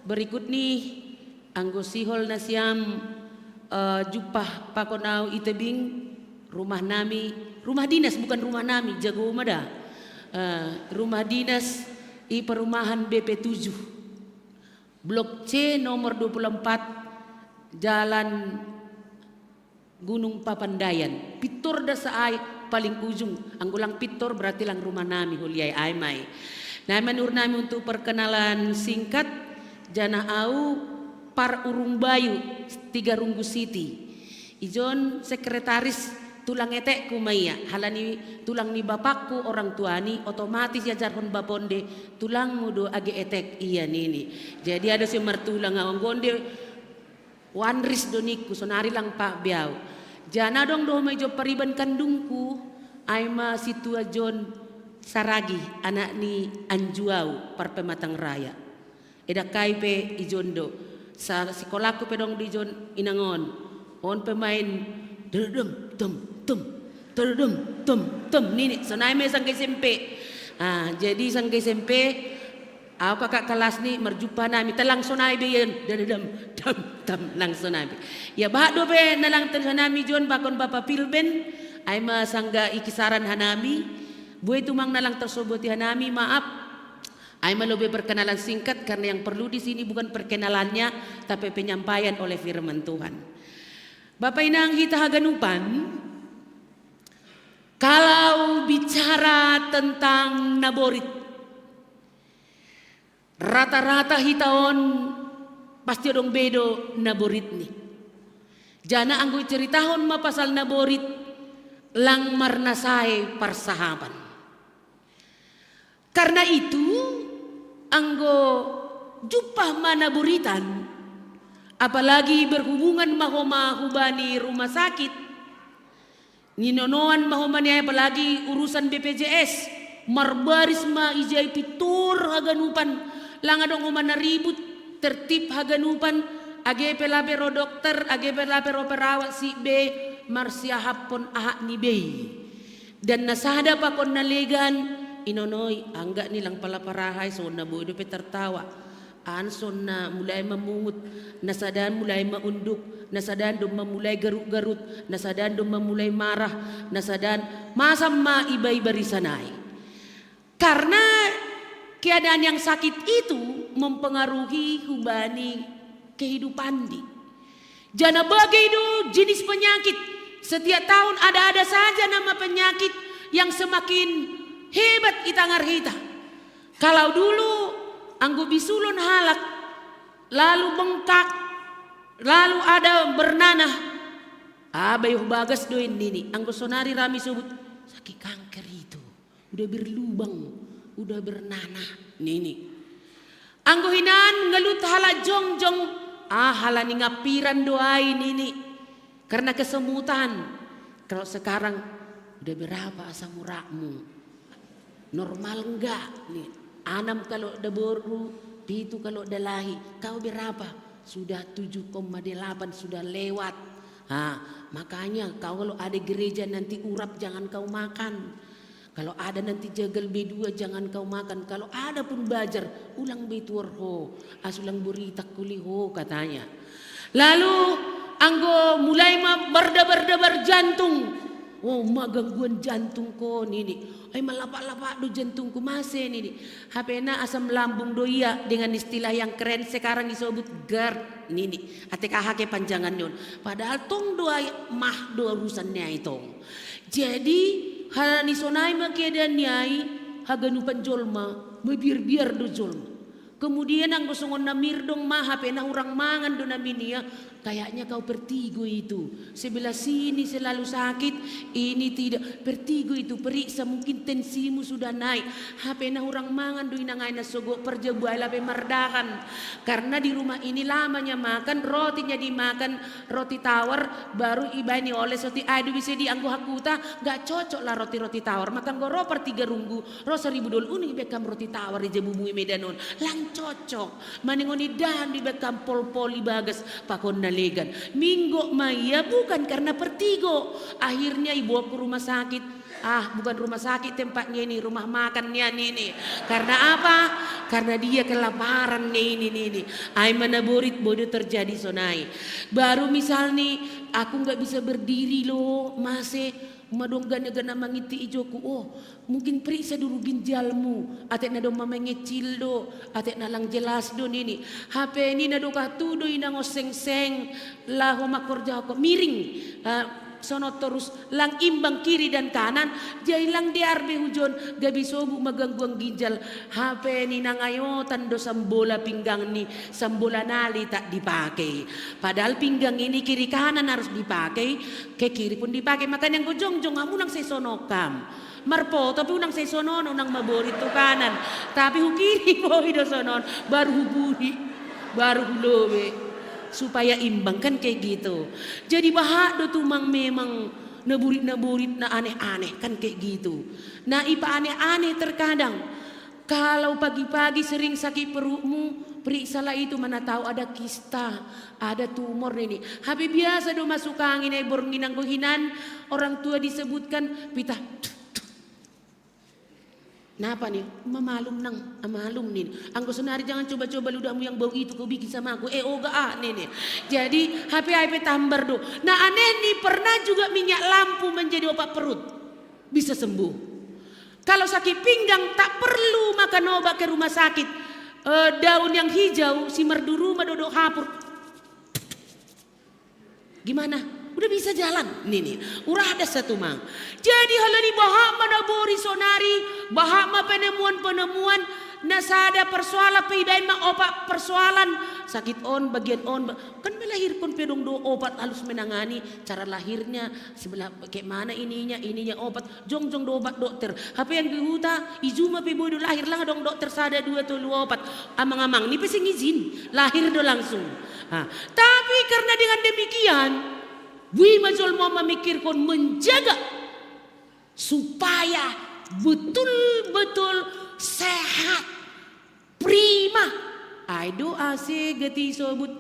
E: berikut nih anggo sihol nasiam jupah pakonau itebing rumah nami, rumah dinas bukan rumah nami, jago mada. Rumah dinas i perumahan BP 7 Blok C nomor 24 Jalan Gunung Papandayan. Pitor da saay paling ujung. Anggulang pitor berarti lang rumah nami huliay aymay. Nah, menurut nami untuk perkenalan singkat, jana au par urung bayu 3 Runggu City. Ijon sekretaris tulang etek kumaya. Halani tulang ni bapakku orang tuani otomatis ya jarhon baponde tulang mudo age etek iya nini. Jadi ada si mertulang awang gonde wanris doniku sonari lang pak biau. Jana dong do mejo pariban kandungku aima situa John Saragi anak ni Anjuau parpematang raya. Eda kaipe ijondo sa sekolahku pedong di John inangon on pemain dedem tem nini sonai me sang SMP. Jadi sang SMP aku kakak kelas ni merjumpa nami telang sonai beyen dedem tem lang sonai. Ya bahdo be nalang terhanami John bakon bapa pilben aima sangga ikisaran hanami. Buai tumang nalang tersoboti hanami, maaf. Aima lebih perkenalan singkat karena yang perlu di sini bukan perkenalannya tapi penyampaian oleh firman Tuhan. Bapak Inang Hita Haganupan, kalau bicara tentang naborit, rata-rata hitaon pasti dong bedo naborit nih. Jana anggo ceritahon ma pasal naborit lang marnasai persahaban. Karena itu anggo jupah mana buritan apalagi berhubungan mahoma hubani rumah sakit ninonoan mahomani apalagi urusan BPJS marbaris ma ijai pitur haganupan langadong umana ribut tertib haganupan age pelapero dokter age pelapero perawat si B marsiahap pon ahak ni B dan nasada pa kon nalegan inonoy angga nilang palaparahay so na buo pe tertawa anson na mulai memungut nasadan mulai maunduk nasadan dum memulai garut-garut nasadan dum memulai marah nasadan masam ma ibai barisanay karena keadaan yang sakit itu mempengaruhi hubani kehidupan di jana bagai do jenis penyakit setiap tahun ada saja nama penyakit yang semakin hebat itangar hita. Kalau dulu anggo bisulun halak, lalu bengkak, lalu ada bernanah. Abai bagas doin nini. Anggo sonari rami sebut sakit kanker itu. Udah berlubang, udah bernanah nini. Anggo hinan ngelut hala jongjong. Hala ni ngapiran doai nini. Karena kesemutan. Kalau sekarang udah berapa asam uratmu? Normal enggak nih 6 kalau daboru 7 kalau dalahi kau berapa sudah 7,8 sudah lewat. Makanya kau kalau ada gereja nanti urap jangan kau makan, kalau ada nanti jagal B2 jangan kau makan, kalau ada pun bajar ulang B2 asulang burita kuliho katanya. Lalu anggo mulai berdebar jantung. Gangguan jantung ko nini. Ay malapak-lapak do jantungku masih nini. Hapena asam lambung do iya dengan istilah yang keren sekarang disebut GERD nini. Atekah ke panjangan yon. Padahal tong do mah do urusannya itu. Jadi halani sonai makedan nyai haganupan jolma, biar do jolma. Kemudian ang gusto na mirdong mahape na urang mangan do namin niya, kayaknya kau vertigo itu. Sebelah sini selalu sakit, ini tidak. Vertigo itu periksa mungkin tensimu sudah naik. HP na urang mangan do inangay na sugo perjebuay lape mardakan. Karena di rumah ini lamanya makan, rotinya dimakan roti tawar, baru iba ni oleh roti adu bisa dianggu hakuta, gak cocok lah roti-roti tawar. Makan goro per 3 runggu, ro 1.000 dol uning bekam roti tawar di jebumui medanon. Lang cocok maningoni dan di bekam pol-pol bagas pakon nalegan minggu maya bukan karena vertigo. Akhirnya ibu aku rumah sakit. Bukan rumah sakit tempatnya ini, rumah makannya ini. Karena apa? Karena dia kelaparan ini. Ay manaburit bodoh terjadi sonai. Baru misal nih aku nggak bisa berdiri loh, masih madong gana-gana mangiti ijoku. Mungkin periksa dulu ginjalmu. Atek na dong mamengecil do. Atek na lang jelas do nini. HP ini na do katudo inang oseng-seng. Laho makorja ako. Miring. Sono terus lang imbang kiri dan kanan. Jai lang di arbe hujon. Gabi sobu magangguang ginjal. HP ini na ngayotan do sambola pinggang ni. Sambola nali tak dipakai. Padahal pinggang ini kiri kanan harus dipakai. Ke kiri pun dipakai. Makanya gojong-jong kamu nang sesonokam. Marpo tapi unang sesonon unang maborit to kanan. Tapi hukiri po do sonon. Baru hubudi. Baru hulobe. Supaya imbang kan kayak gitu. Jadi bahak do tumang memang naburit-naburit na aneh-aneh kan kayak gitu. Nah ipa aneh-aneh terkadang. Kalau pagi-pagi sering sakit perutmu, periksalah itu mana tahu ada kista, ada tumor ini. Habis biasa do masuk angin ay bornginang gohinan, orang tua disebutkan pitah. Napa nih? Mamalum nang, amalum nih. Anggo senari jangan coba-coba ludahmu yang bau itu kau bikin sama aku. Oga nih. Jadi HP tambar do. Nah aneh nih pernah juga minyak lampu menjadi obat perut. Bisa sembuh. Kalau sakit pinggang tak perlu makan obat ke rumah sakit. Daun yang hijau si merdu rumah dodok hapur. Gimana? Udah bisa jalan nih urah ada satu mang. Jadi halani bahak mana bori sonari bahak ma penemuan nasada persoalan peibain ma obat persoalan sakit on bagian on kan melahirkan pedong do obat halus menangani cara lahirnya sebelah kayak mana ininya obat jong do obat dokter apa yang dihuta izuma pe bodo lahir lah dong dokter sada 2 atau 2 obat amang-amang ni pesing izin lahir do langsung. Tapi karena dengan demikian Wi majol mau memikirkan menjaga supaya betul-betul sehat prima. Ay doa si geti sobut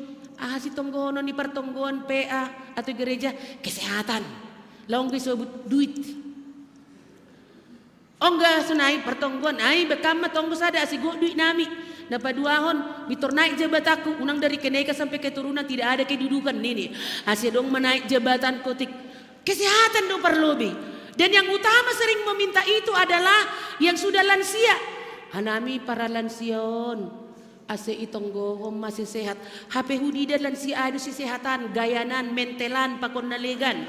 E: si tonggono ni pertonggoan PA atau gereja kesehatan. Laong sobut duit. Enggak sunai pertonggoan ay bekam tonggo sada si go duit nami. Napaduahon bitor naik jabataku unang dari kenaikan sampai keturunan tidak ada kedudukan ini asyik dong menaik jabatan kotik kesehatan dong perlobi dan yang utama sering meminta itu adalah yang sudah lansia hanami para lansion asyik itonggohom masih sehat HP hudida lansia adu sesehatan gayanan mentelan pakon nalegan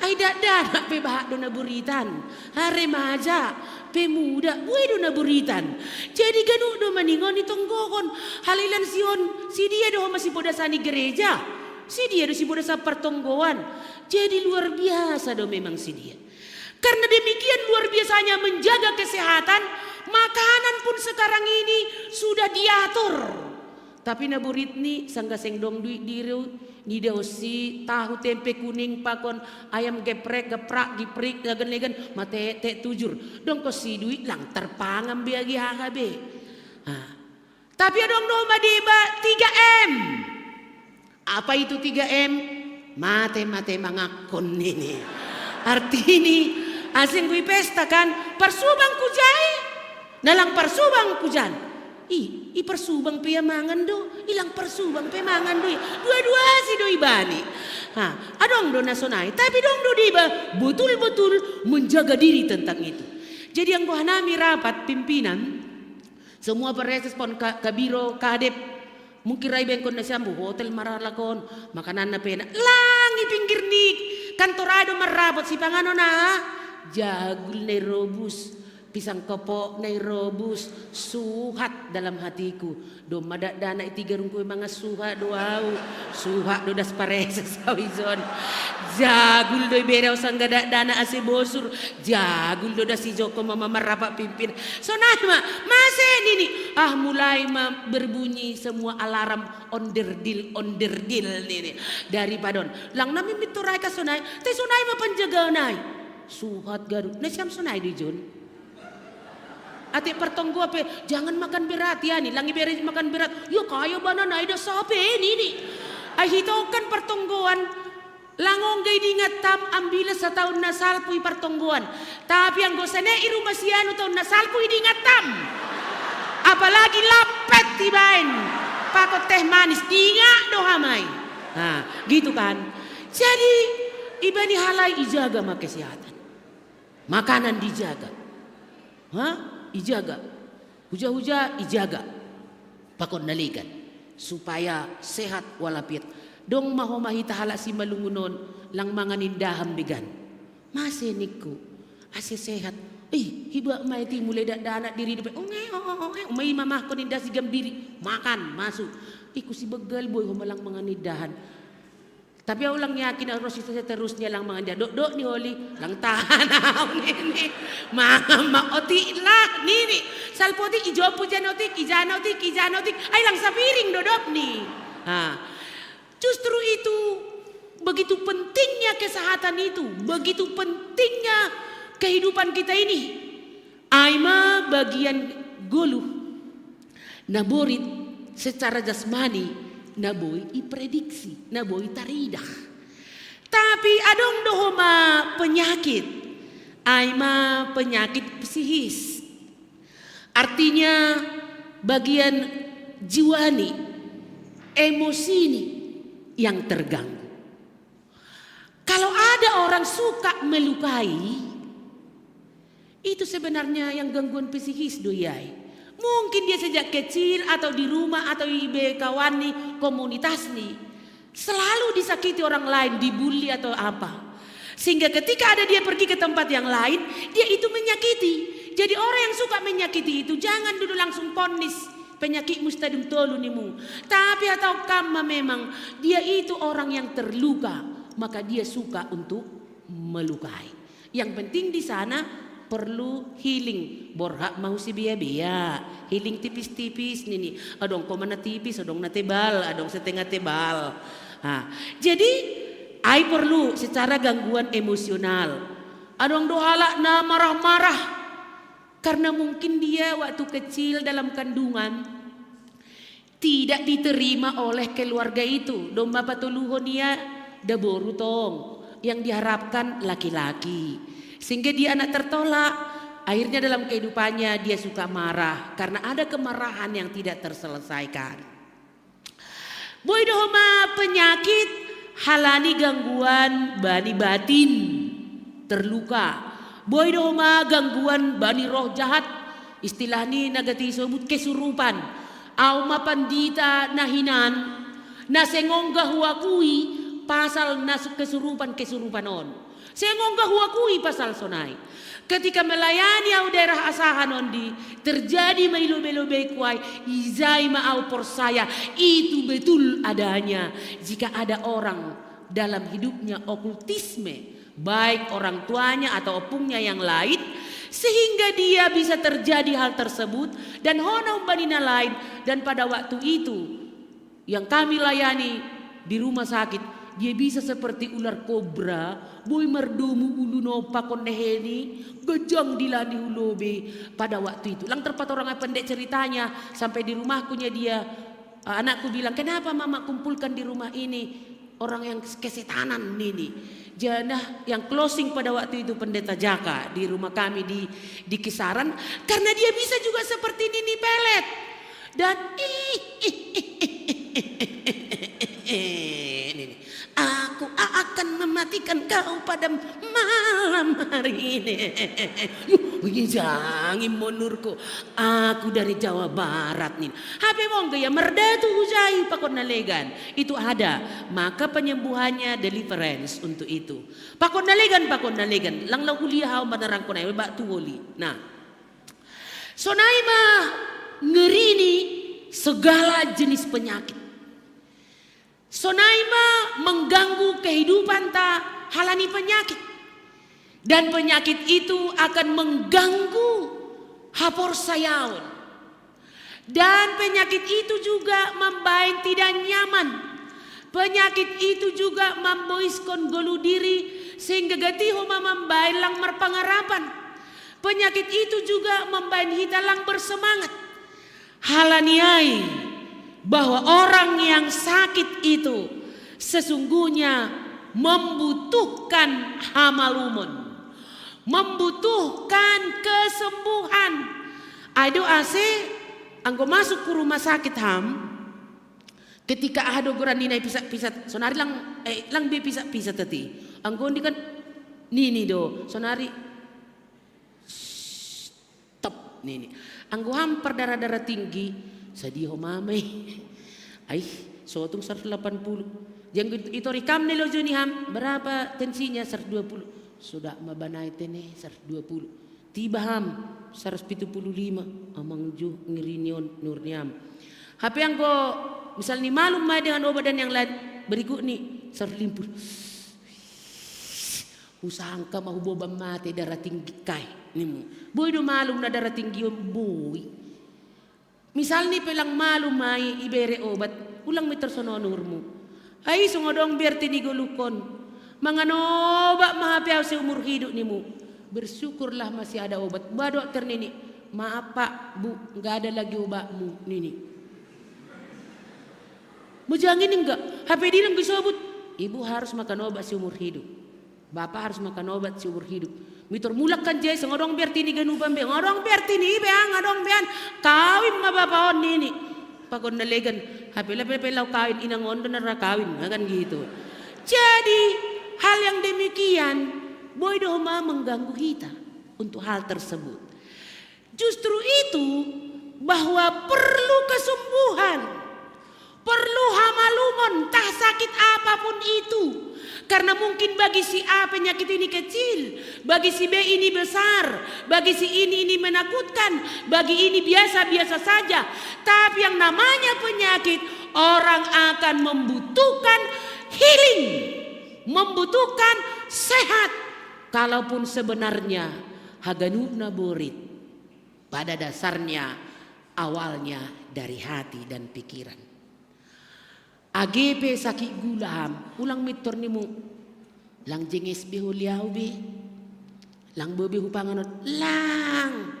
E: ay dadan pe bahak do naburitan remaja pemuda buai do naburitan jadi ganu do maningon itong gokon halilan si dia do masih podasani gereja si dia do si podasa pertonggoan jadi luar biasa do memang si dia karena demikian luar biasanya menjaga kesehatan makanan pun sekarang ini sudah diatur tapi naburit ni sangga sengdong duit diru ni dosi tahu tempe kuning pakon ayam geprek geprak giprik lagan-lagan mate te tujur dong ko si duit lang terpangam biagi hakabe. Tapi dong do madiba 3M. Apa itu 3M? Mate mangakon ini. Arti ini asing kui pesta kan persubang kujai nalang persubang kujan. I persubang pia mangan do, ilang persubang pia mangan do. Dua-dua si do ibani. Adong do nasonai, tapi dong do diba betul-betul menjaga diri tentang itu. Jadi yang hanami rapat pimpinan semua berespon kabiro kadep mungkin rai bengkon na sambu hotel maralakon makanan na pena langi pinggir nik kantorado marabot si pangano na jagul ne robus pisang kepok nai rebus suhat dalam hatiku. Do madak dana tiga rungkui mga suhat doau. Suhat do das paresa sawizon. Jagul do bereu sangga dana ase bosur. Jagul do das si Joko mama marapak pimpin. So nama masih nini. Mulai berbunyi semua alarm onderdil nini. Dari padon. Lang nami miturai ka sunai. Te sunai mapanjaga nai. Suhat garut. Nasiam sunai di Jun. Ati pertonggo apa? Jangan makan berat ya nih. Langi beri makan berat. Ya kaya banana ida sape ini. Ahitokan pertonggoan. Langong gay dingat tam ambila sa taon na salpoy pertonggoan. Tapi ang gosane irumah siano taon na salpoy dingat tam. Apalagi lapet tibain. Pakot teh manis dinga dohamay. Gitu kan. Jadi iba ni halai ijaga mak kesehatan. Makanan dijaga. Ijaga. Huja-huja ijaga. Pakon nalikan. Supaya sehat walafiat. Dong maho mahita hala si malungunon lang mga nindaham bigan. Masih niku. Ase sehat. Hiba maiti mulai dana diri depan. May mamah ko nindah si gambiri. Makan, masuk. Iku si begal boy humalang mga nindahan. Tapi aku lang yakin harus itu terusnya lang mga dok ni Oli lang tahan ini mama oti lah nini salpoti ijo pujan otik ijanotik ay lang sa piring dodok ni. Justru itu begitu pentingnya kesehatan itu, begitu pentingnya kehidupan kita ini. Aima bagian goluh naborit secara jasmani. Naboy iprediksi, naboy taridah. Tapi adong dohoma penyakit, aima penyakit psikis. Artinya bagian jiwani, emosini yang terganggu. Kalau ada orang suka melukai, itu sebenarnya yang gangguan psikis doyai. Mungkin dia sejak kecil atau di rumah atau ibe kawan nih komunitas nih selalu disakiti orang lain, dibully atau apa. Sehingga ketika ada dia pergi ke tempat yang lain, dia itu menyakiti. Jadi orang yang suka menyakiti itu jangan dulu langsung ponis penyakit mustadum tolu nimu. Tapi atau kama memang dia itu orang yang terluka, maka dia suka untuk melukai. Yang penting di sana perlu healing. Borhak mau si biaya healing tipis-tipis nini. Adong komana tipis, adong na tebal, adong setengah tebal. Jadi ai perlu secara gangguan emosional. Adong dohala na marah-marah karena mungkin dia waktu kecil dalam kandungan tidak diterima oleh keluarga itu. Domba patuluhon dia daboru tong yang diharapkan laki-laki. Sehingga dia anak tertolak. Akhirnya dalam kehidupannya dia suka marah. Karena ada kemarahan yang tidak terselesaikan. Boy dohoma penyakit halani gangguan bani batin. Terluka. Boy dohoma gangguan bani roh jahat. Istilah ni nagati sebut kesurupan. Auma pandita nahinan. Nasengonggah huakui pasal nasuk kesurupan on. Sengonggah huakui pasal sonai. Ketika melayani au daerah asahan ondi terjadi mailobe-lobe kuai izai maau porsaya itu betul adanya. Jika ada orang dalam hidupnya okultisme, baik orang tuanya atau opungnya yang lain, sehingga dia bisa terjadi hal tersebut dan honau banina lain. Dan pada waktu itu yang kami layani di rumah sakit, dia bisa seperti ular kobra, boy merdomu ulu no pakon neheni, gejang dilani ulobe pada waktu itu. Lang terpat orang pendek ceritanya sampai di rumahkunya dia, anakku bilang kenapa mama kumpulkan di rumah ini orang yang kesetanan ini. Janah yang closing pada waktu itu pendeta Jaka di rumah kami di Kisaran karena dia bisa juga seperti Nini Pelet dan ini. Aku akan mematikan kau pada malam hari ini. Jangan menurku. Aku dari Jawa Barat nih. Hape mong gaya merdatu hujai pakon nalegan. Itu ada. Maka penyembuhannya deliverance untuk itu. Pakon nalegan. Lang kuliah hau manarang ko na batu holi. Nah, Sonaima ngerini segala jenis penyakit. Sonaima mengganggu kehidupan ta halani penyakit. Dan penyakit itu akan mengganggu hapor sayaon. Dan penyakit itu juga membain tidak nyaman. Penyakit itu juga memboiskon golu diri sehingga gatiho membain lang merpangarapan. Penyakit itu juga membain hitalang bersemangat. Halaniai bahwa orang yang sakit itu sesungguhnya membutuhkan hamalumon, membutuhkan kesembuhan. Ado ase anggo masuk ke rumah sakit ketika ado goran nina pisat sonari lang be pisat tati anggo ndi kan nini do sonari stop nini anggo hampar darah tinggi sadiho mamai ai sotung 180 yang itu rekam nih lo joni berapa tensinya 120 sudah mabanai tene 120 tiba 175 amang ju ngirinion nurniam HP anggo misal ni malum mai dengan obat dan yang lain berikut nih 150 usangka mau boba mate darah tinggi kai nimu boy do malum na darah tinggi boy misal ni pelang malum mai ibere obat ulang meter sononurmu ai sungodong biar tinigolukon manganoba mahapiaw seumur hidup nimu bersyukurlah masih ada obat ba dokter nini maaf pak bu nggak ada lagi obatmu nini mujangin enggak HP dia nggak disebut ibu harus makan obat seumur hidup bapak harus makan obat seumur hidup mitor mulak kan jay ngodong biar tini ganuban be ngodong biar tini be ngodong bean kawin ma bapak on nini pakon nalegan HP lepelau kawin inang ondo nara kawin kan gitu. Jadi hal yang demikian boy doma mengganggu kita untuk hal tersebut. Justru itu bahwa perlu kesembuhan, perlu hamalumon, tak sakit apapun itu. Karena mungkin bagi si A penyakit ini kecil, bagi si B ini besar, bagi si ini menakutkan, bagi ini biasa-biasa saja. Tapi yang namanya penyakit, orang akan membutuhkan healing, membutuhkan sehat. Kalaupun sebenarnya haganubna borit, pada dasarnya awalnya dari hati dan pikiran. AGP sakit gulaham ulang mitor nimu lang jengis bihuliau be lang bobe hupanganot lang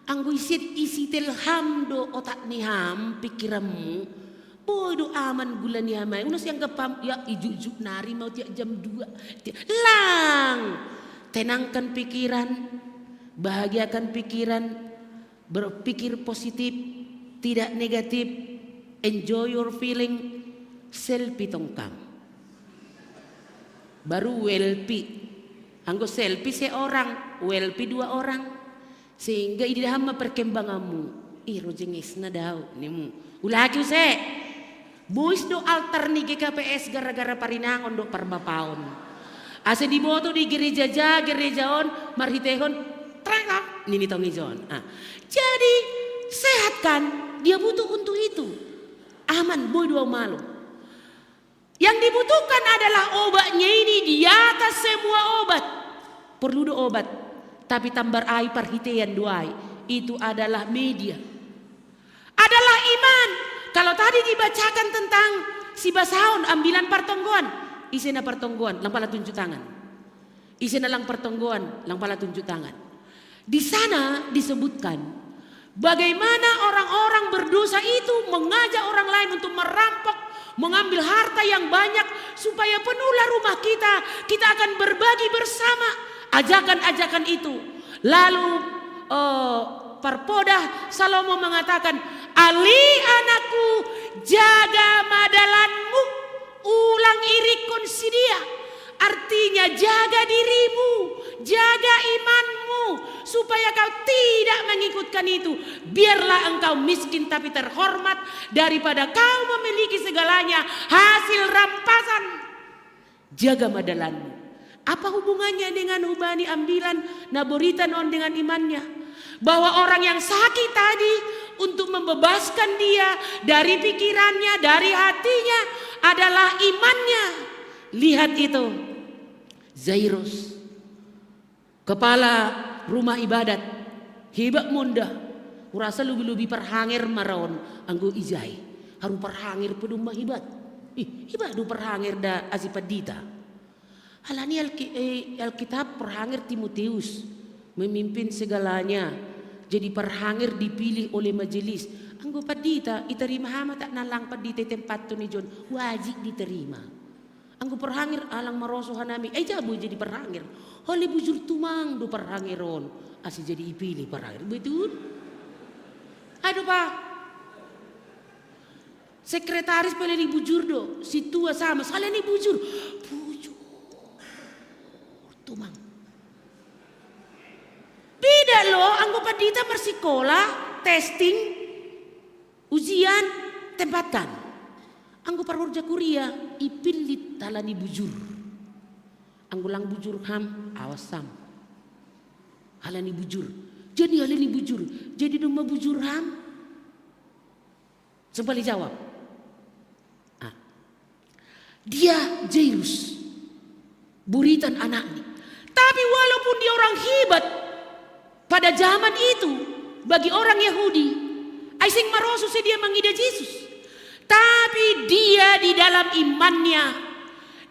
E: anggo isitel hamdo otak ni ham pikiranmu bodo aman gula ni hamai unas yang kepam ya ijuk nari mau tiap jam 2 lang tenangkan pikiran, bahagiakan pikiran, berpikir positif, tidak negatif, enjoy your feeling. Selfie tongkang baru WLP anggo selfie seorang WLP 2 orang sehingga ini hama perkembanganmu rojengis na daw nimu ulaki use boys do altar ni GKPS gara-gara parinangon do parbapaon ase diboto di gerejaon marhitehon trengak nini tong ijon jadi sehat kan dia butuh untuk itu aman boy do malu. Yang dibutuhkan adalah obatnya ini di atas semua obat. Perlu do obat. Tapi tambar ai parhitean doai. Itu adalah media. Adalah iman. Kalau tadi dibacakan tentang si basaon ambilan partonggoan. Isena partonggoan lang pala tunjuk tangan. Isena lang partonggoan lang pala tunjuk tangan. Di sana disebutkan bagaimana orang-orang berdosa itu mengajak orang lain untuk merampok, mengambil harta yang banyak supaya penuhlah rumah kita akan berbagi bersama ajakan-ajakan itu. Lalu Parpodah Salomo mengatakan, Ali anakku jaga madalanmu, ulang irikun si dia. Artinya jaga dirimu, jaga imanmu supaya kau tidak mengikutkan itu. Biarlah engkau miskin tapi terhormat daripada kau memiliki segalanya hasil rampasan. Jaga madalanmu. Apa hubungannya dengan hubani ambilan naboritan on dengan imannya? bahwa orang yang sakit tadi untuk membebaskan dia dari pikirannya, dari hatinya adalah imannya. Lihat itu, Zairus, kepala rumah ibadat, hebat munda. Kurasa lubi-lubi perhangir maraon anggo izai. Haru perhangir pedumah hibat. Hibat du perhangir da azipadita. Halani Alkitab perhangir Timotius memimpin segalanya. Jadi perhangir dipilih oleh majelis. Anggo padita iterima hama tak nalang padita tempat tu ni John wajib diterima. Anggo perhangir alang maroso hanami. Jabu jadi perhangir. Holi bujur tumang do perhangiron. Asi jadi ipilih perhangir. Betul? Aduh Pak. Sekretaris pala ni bujur do. Si tua sama. Salah ni bujur. Bujur. Tumang. Beda loh. Anggo padita bersikola. Testing. Ujian. Tempatan. Anggo parurja kuria. Ipilit talani bujur. Anggo lang bujur ham. Awas sam. Halani bujur. Jadi halani bujur. Jadi doma bujur ham. Sempali jawab. Dia Jairus. Buritan anaknya. Tapi walaupun dia orang hebat. Pada zaman itu. Bagi orang Yahudi. Aising marosu dia mengida Yesus. Tapi dia di dalam imannya.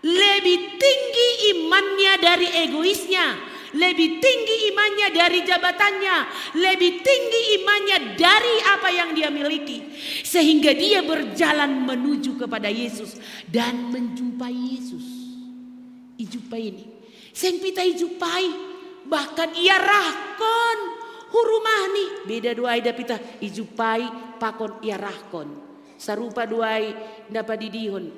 E: Lebih tinggi imannya dari egoisnya. Lebih tinggi imannya dari jabatannya. Lebih tinggi imannya dari apa yang dia miliki. Sehingga dia berjalan menuju kepada Yesus. Dan menjumpai Yesus. Ijumpai ini. Seng pita ijumpai. Bahkan ia rahkon. Hurumani. Beda dua ida pita. Ijumpai pakon ia rahkon. Sarupa dua dapat didihon.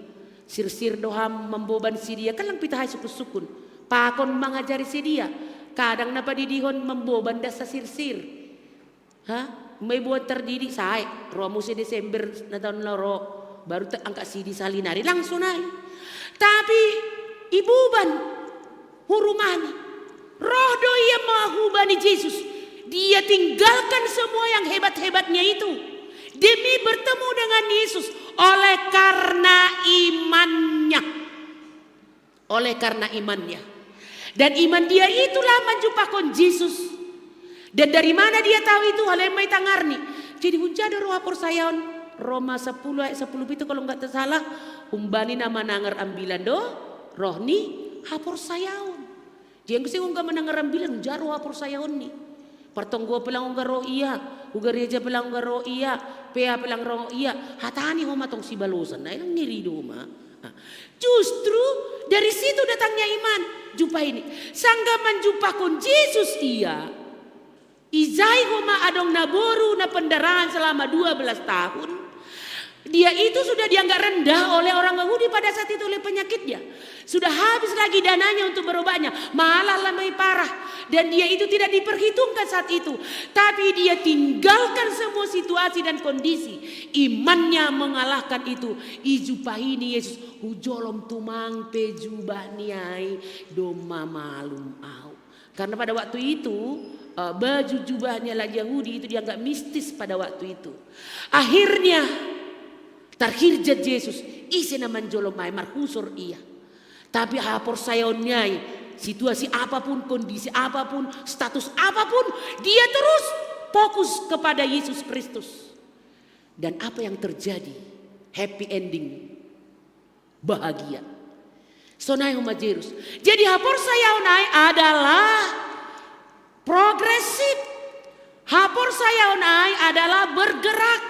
E: Sir-sir doham memboban si dia. Kalang pita hai sukun-sukun. Pakon mengajari si dia. Kadang napa didihon memboban dasa sir-sir. May buat terdidik say. Romo si Desember na tahun loro. Baru angkat si di salinari. Langsung naik. Tapi ibuban. Hurumani. Roh do ia mahubani Yesus. Dia tinggalkan semua yang hebat-hebatnya itu. Demi bertemu dengan Yesus. Oleh karena imannya. Oleh karena imannya. Dan iman dia itulah menjumpakan Yesus. Dan dari mana dia tahu itu? Hal yang may tangarni. Jadi hunjada roh apor sayon. Roma 10 ayat 10 itu kalau enggak tersalah. Humbani nama nangar ambilan do. Roh ni apor sayon. Dia yang enggak menangar ambilan. Jaro apor sayon ni. Pertonggo pelang enggak roh iya. Uga reja pelang enggak roh iya. Pea pelang roh iya. Hatani homa tong si balosan. Nah ilang niri do ma. Justru dari situ datangnya iman. Jumpa ini. Sangga menjumpakan Yesus ia. Izai homa adong naboru na pendarahan selama 12 tahun. Dia itu sudah dianggap rendah oleh orang Yahudi pada saat itu oleh penyakitnya. Sudah habis lagi dananya untuk berobatnya. Malah lebih parah. Dan dia itu tidak diperhitungkan saat itu. Tapi dia tinggalkan semua situasi dan kondisi. Imannya mengalahkan itu. Ijupahini Yesus. Hujolom tumang pejubah niai doma malum au. Karena pada waktu itu baju jubahnya lagi Yahudi itu dianggap mistis pada waktu itu. Akhirnya terhirjat Yesus. Isi naman jolomai marhusor iya. Tapi hapor sayonnyai. Situasi apapun, kondisi apapun, status apapun. Dia terus fokus kepada Yesus Kristus. Dan apa yang terjadi? Happy ending. Bahagia. Sonai umat Jairus. Jadi hapor sayonai adalah progresif. Hapor sayonai adalah bergerak.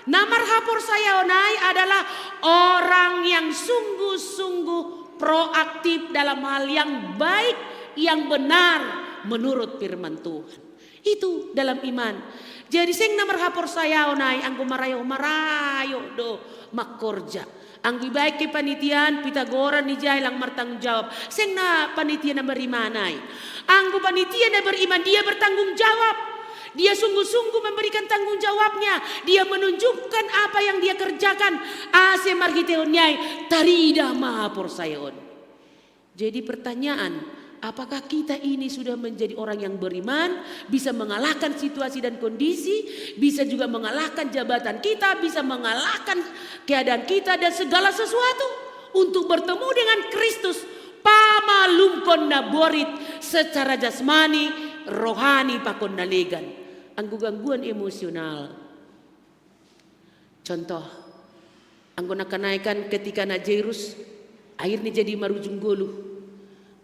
E: Namar hapor sayonai adalah orang yang sungguh-sungguh proaktif dalam hal yang baik, yang benar menurut firman Tuhan. Itu dalam iman. Jadi sing namar hapor sayonai anggo marayo do makorja. Anggi baik ke panitian Pitagoran ni jay lang martanggung jawab. Sing na panitia na berimanay. Anggo panitia na beriman dia bertanggung jawab. Dia sungguh-sungguh memberikan tanggung jawabnya. Dia menunjukkan apa yang dia kerjakan. Ase marhiteon nyai tarida maha porsayon. Jadi pertanyaan, apakah kita ini sudah menjadi orang yang beriman, bisa mengalahkan situasi dan kondisi, bisa juga mengalahkan jabatan kita, bisa mengalahkan keadaan kita dan segala sesuatu untuk bertemu dengan Kristus. Pamalumkon na borit secara jasmani, rohani pakon na legan. Ang gangguan emosional. Contoh, anggo nakanaikan ketika na Jairus, akhirnya jadi marujung golu.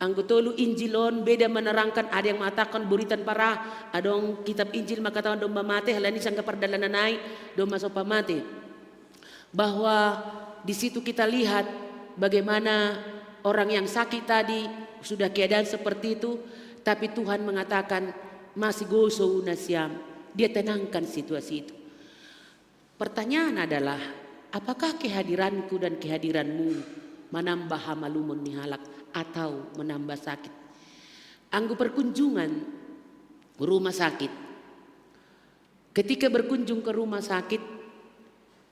E: Anggo tolu Injilon beda menerangkan, ada yang mengatakan buritan parah, ada yang kitab Injil mengatakan domba mati, halani sangka perdalanan naik, domba sopa mati. Bahwa di situ kita lihat bagaimana orang yang sakit tadi sudah keadaan seperti itu, tapi Tuhan mengatakan masih goso nasiam, dia tenangkan situasi itu. Pertanyaan adalah, apakah kehadiranku dan kehadiranmu menambah hamalumun nihalak atau menambah sakit? Anggo perkunjungan rumah sakit, ketika berkunjung ke rumah sakit,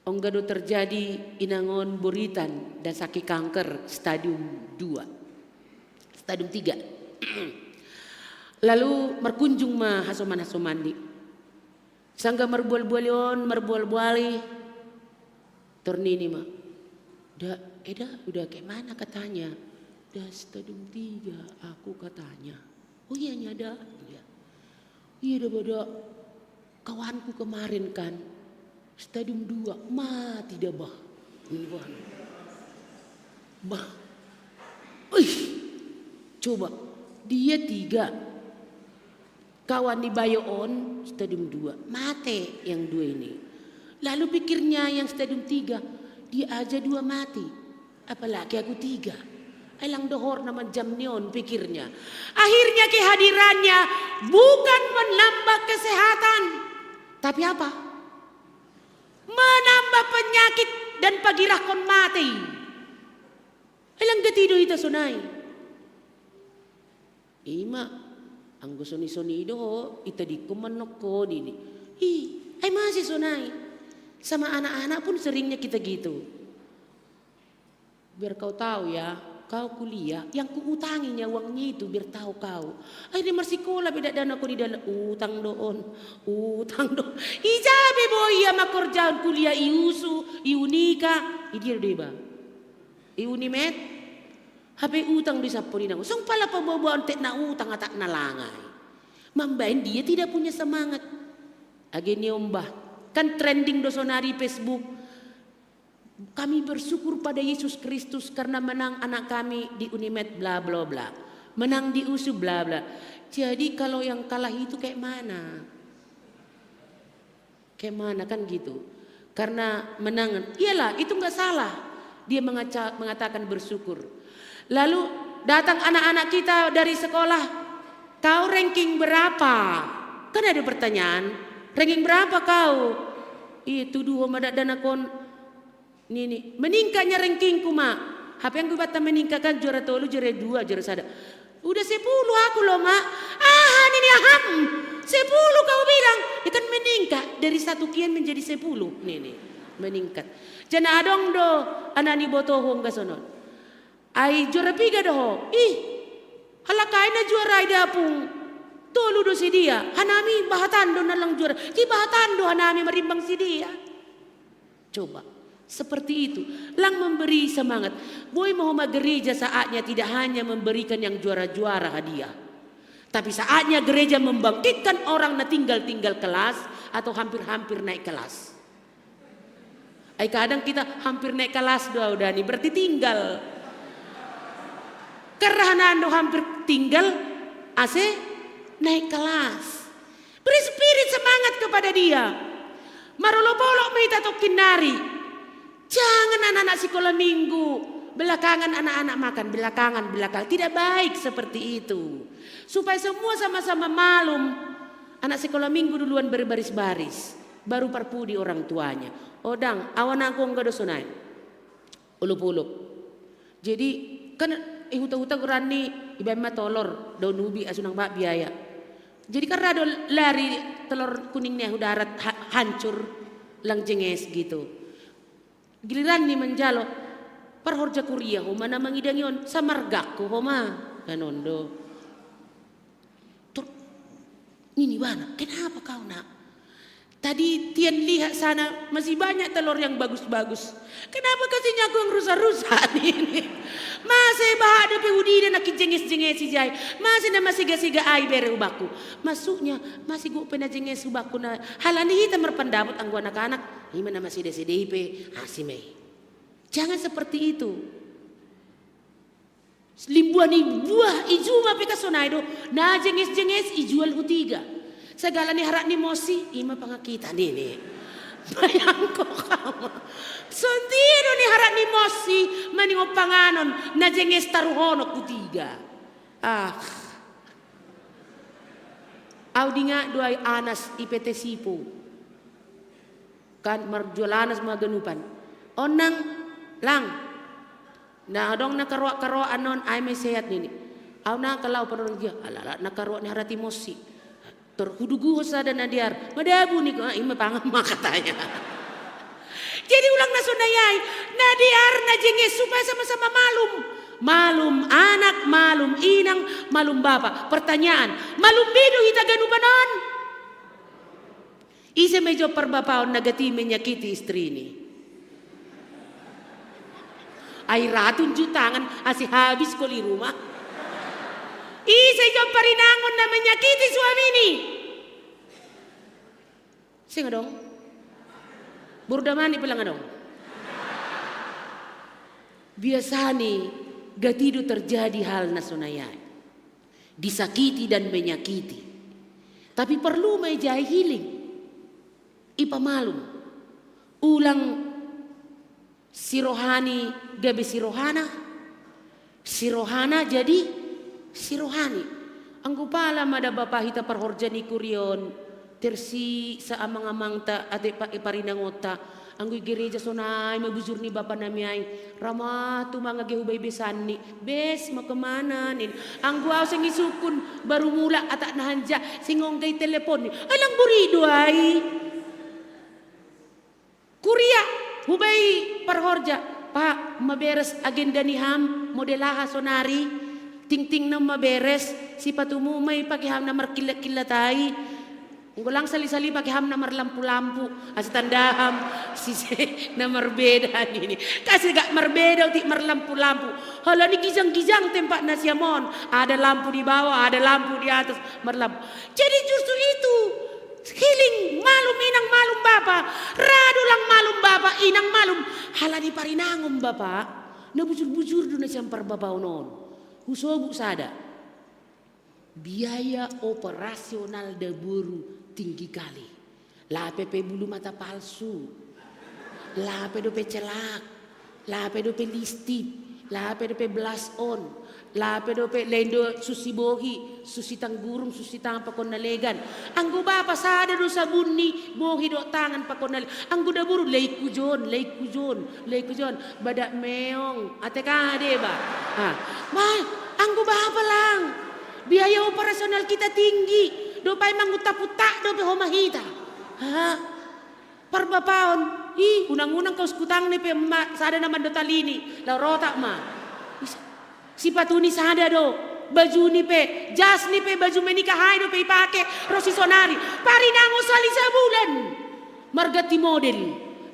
E: onggado terjadi inangon buritan dan sakit kanker stadium 2, stadium 3. Lalu merkunjung mah hasoman di sangga merbual-bualion, merbual-buali ternini mah. Udah kayak mana katanya? Dah stadium 3 aku katanya. Oh iya nyada. Iya dah bodoh. Kawanku kemarin kan stadium 2 mati dah bah. Ini bah. Coba dia 3. Kawan di Bayoon stadium 2 mati yang 2 ini. Lalu pikirnya yang stadium 3 dia aja 2 mati. Apalagi aku 3. Elang dohor nama jam neon pikirnya. Akhirnya kehadirannya bukan menambah kesehatan, tapi apa? Menambah penyakit dan pagirah kon mati. Elang getido ita sunai. Ima, anggo soni-soni do ita di kumanok ko dini. Ay masih sunai. Sama anak-anak pun seringnya kita gitu. Biar kau tahu ya, kau kuliah, yang kuutanginya uangnya itu biar tahu kau. Akhirnya marsikola beda dana ko di dalam utang doon. Ijabe boy ya makorjaon kuliah iusu, iunika, idir deba. Iunimet, HP utang di sapuri nang. Song pala pabobon tek na utang atak nalangay. Mambain dia tidak punya semangat. Ageni ombah, kan trending dosonari Facebook. Kami bersyukur pada Yesus Kristus karena menang anak kami di Unimed bla bla bla. Menang di USU bla bla. Jadi kalau yang kalah itu kayak mana? Kayak mana kan gitu. Karena menang, iyalah itu nggak salah. Dia mengatakan bersyukur. Lalu datang anak-anak kita dari sekolah. Kau ranking berapa? Kan ada pertanyaan. Ranking berapa kau? Itu dua madak dana kon. Nih, meningkatnya rankingku mak. HP yang gue bata meningkatkan juara tolu, juara 2, juara 1. Udah 10 aku loh mak. Ini aham. 10 kau bilang. Ya kan meningkat dari 1 kian menjadi 10. Nih meningkat. Jana adong do anani botohong gasonon. Ai juara 3 doh. Halakain na juara idapung. Tolu do si dia. Hanami bahatan do nalang juara. Ki bahatan do hanami marimbang si dia. Coba. Seperti itu, lang memberi semangat. Boy mau gereja saatnya tidak hanya memberikan yang juara-juara hadiah, tapi saatnya gereja membangkitkan orang na tinggal kelas atau hampir-hampir naik kelas. Kadang kita hampir naik kelas udah nih berarti tinggal. Karena ando hampir tinggal, naik kelas. Beri spirit semangat kepada dia. Marolo-polok meita tokin nari. Jangan anak-anak sekolah minggu belakangan anak-anak makan belakangan. Tidak baik seperti itu. Supaya semua sama-sama malum. Anak sekolah minggu duluan berbaris-baris, baru parpudi orang tuanya. Odang awan aku enggak dosonai. Ulup-ulup. Jadi kan huta-huta gerani ibama tolor daun ubi asunang bak biaya. Jadi karena ada lari telur kuningnya udah hancur lang jenges gitu. Giliran ni menjalo parhorja kuliah homa na mangidangion samargak ko homa kanondo Nini Bana, kenapa kau nak? Tadi Tian lihat sana masih banyak telur yang bagus-bagus. Kenapa kasihnya aku yang rusak-rusak ini? Masih bahada pe udina nak jenges-jenges jai. Masih nama siga-siga ai bere ubaku. Masuknya masih gue pernah jenges ubaku na halani hitam berpendapat anggu anak-anak. Ini nama masih DCDIP asimei. Jangan seperti itu. Limbuan buah ijuma peka sonaido na jenges-jenges ijual hutiga. Segala ni harak ni mosi ima pangakitan ini. Bayangko kamu. Sondiro ni harak ni mosi maningo panganon na jenges taruhono kutiga. Audinga doai anas IPT Sipo. Kan marjolanas mga ganupan. Onang lang. Na dong nakaro anon ay may sehat nini. Aw na kalau panon dia alala nakaro ni harati mosi. Terhudugu sada nadiar madabu ni ko ima pangama katanya. Jadi ulang nasunayay nadiar na jenges supaya sama-sama malum anak malum inang malum bapa. Pertanyaan malum bidu hita ganupanon ise medyo perbapaon nagati menyakiti istri ini. Ay ratun jutangan asi habis ko li rumah. Isa yung parinangon na menyakiti suami ini. Sing dong. Burdamani pala dong. Biasa nih gatido terjadi hal na sunayay. Disakiti dan menyakiti. Tapi perlu may jai healing. Ipamalum. Ulang si rohani gabi si rohana. Si rohana jadi si rohani. Anggo pala mada bapa hita parhorjani kurion tersi sa amang-amang ta ate iparinangota anggo gereja sonay mabujur ni bapa namiay rama tu mga gehubay besan ni bes makemana nin anggo aw sing isukun baru mula atak nahanja singong gay telepon ni alang burido ay kuria hubay parhorja pak maberes agenda ni ham modelaha sonari ting-ting na maberes si patumumay pakiham na markilat-kilatay ngulang sali-sali pakiham na marlampu-lampu as tandaham si na marbeda ini kasi gak marbeda uti marlampu-lampu hala ni gizang-gizang tempat na siamon ada lampu di bawah ada lampu di atas marlampu jadi justru itu healing malum inang malum bapa rado lang malum bapa inang malum hala di parinangom bapa na bujur-bujur doon na siyang parbabaw noon. Husobu sada biaya operasional deburu tinggi kali. Lape pe bulu mata palsu, lape dope celak, lape dope listip, lape dope blast on, lape dope lendo susi bohi, susi tanggurung, susi tangan pakon nalegan. Anggo bapa sada do sabun ni bohi do tangan pakon nalegan. Anggo deburu leikujon, badak meong, ate kade ba? Anggo bapa lang. Biaya operasional kita tinggi. Dopay manguta-puta dope homahita. Parbapaon. Unang-unang kaus kutang ni pe ma sada naman do talini. La rotak ma. Si patuni sada do. Baju ni pe, jas ni pe baju menikahay do pe ipake rosi sonari. Parinango sali sa bulan. Margati model.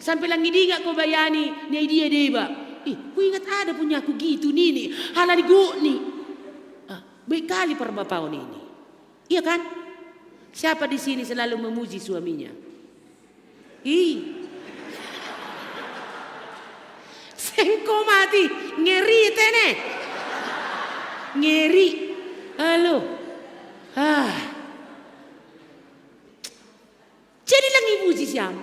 E: Sampai lang ngidinga ko bayani ni idea deba. Ku ingat ada punya aku gitu nini. Halani gu ni. Baik kali perbapaon ini. Iya kan? Siapa di sini selalu memuji suaminya? Sengko mati, ngeri tene. Ngeri. Halo. Jadi lang ibuji siam.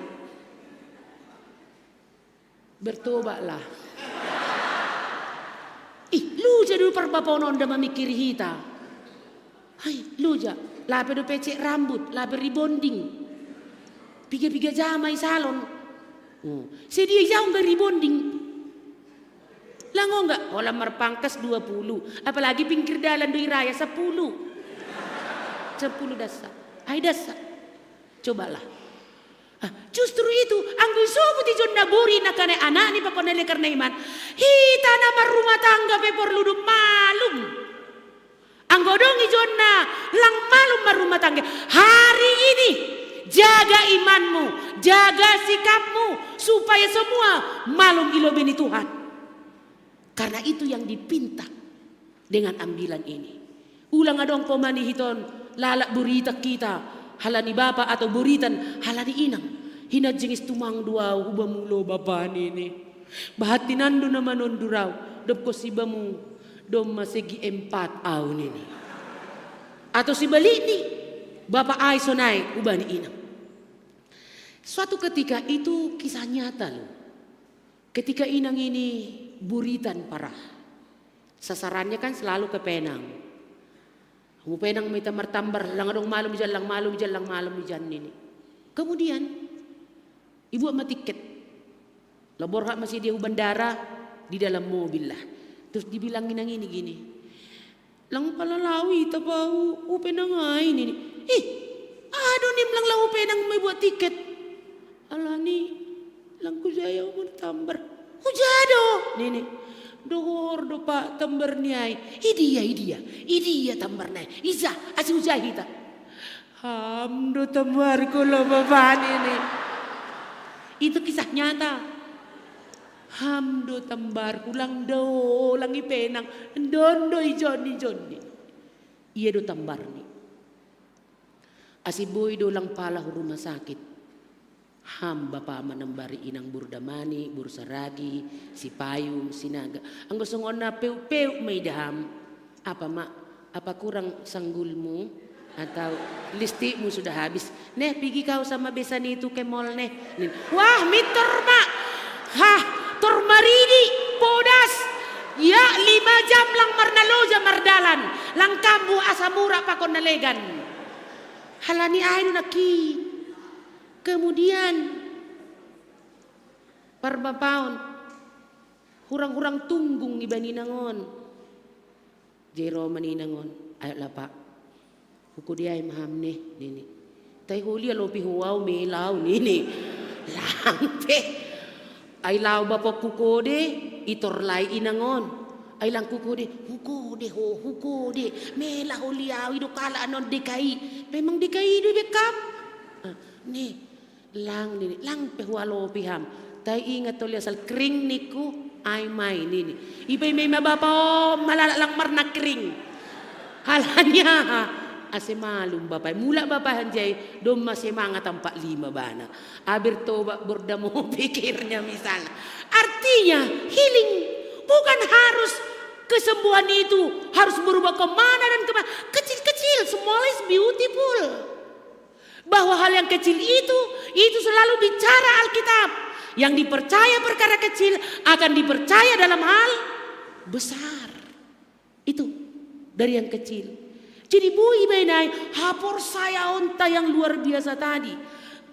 E: Bertobatlah. Luja dulu perbapaon onda memikiri hita. Luja. Lape do pecek rambut, lape rebonding. Piga-piga jamai salon. Sedia jauh rebonding. Lango enggak? Olah merpangkas 20. Apalagi pinggir dalan doi raya 10. 10 dasa. Dasa. Cobalah. Justru itu anggo sobuti jonna buri nakane anak ni pakonele karena iman. Hita na rumah tangga pe perlu malum. Ang Anggodong ijonna lang malum marumah tangga. Hari ini jaga imanmu, jaga sikapmu supaya semua malum ilobeni Tuhan. Karena itu yang dipinta dengan ambilan ini. Ulang adong pomani hiton lalak burita kita halani bapa atau buritan halani inang. Hina jengis tumang dua ubamulo bapa ini. Bahatinando naman onduraw. Dop ko sibamu dom masegi 4 tahun ini. Atau si balini bapa ay sonay ubani inang. Suatu ketika itu kisah nyata loh. Ketika inang ini buritan parah. Sasarannya kan selalu ke Penang. Kamu Penang may tamar-tambar lang adong malum diyan ini. Kemudian ibu matiket. Laborha masih dia bandara di dalam mobil lah. Terus dibilangin ang ini gini. Lang palalawi tapau Penang ay ini. Nim lang lau Penang may buat tiket. Ala ni lang ko saya mo tambar. Hujado nini. Dohor do pak tambar niay. Idia tambar nay. Iza asi ujahita. Hamdo tambar ko lo baban ini. Itu kisah nyata. Hamdo tambar kulang do lang ipenang dondo ijoni. Iya do tambar ni. Asiboy do lang pala rumah sakit. Bapa manambari inang burdamani, bursaragi, si payung, sinaga. Ang gusto ngo na peu may daham. Apa mak? Apa kurang sanggulmu? Atau listi mo sudah habis? Neh, pigi kau sama besan itu ke mall neh. Wah, mitor mak. Tormaridi, podas. Ya 5 jam lang marnaloja mardalan. Lang kambu asamura pa kon nalegan. Halani ay naki. Kemudian parbapaon hurang-hurang tunggung ibani nangon. Jero maninangon. Ayo lah pak. Huko dia ay maham nih nini. Tay huli alopi huwaw melaw nini. Lampe. Ay law bapak kukode itorlay inangon. Ay lang kukode hukode mela huliaw ido kala anon dekai. Memang dekai do bekam. Nih lang nini lang pehualo piham. Tay ingat tol asal kring niku ay may nini. Ibay may mabapa malala lang marna kring. Halanya ase malum bapak mula bapak hanjay dom masih mangat 45 bana abir toba bordamo pikirnya misalnya artinya healing bukan harus kesembuhan itu harus berubah kemana dan kemana kecil-kecil small is beautiful bahwa hal yang kecil itu selalu bicara Alkitab yang dipercaya perkara kecil akan dipercaya dalam hal besar itu dari yang kecil. Jadi bui benai hapor saya onta yang luar biasa tadi.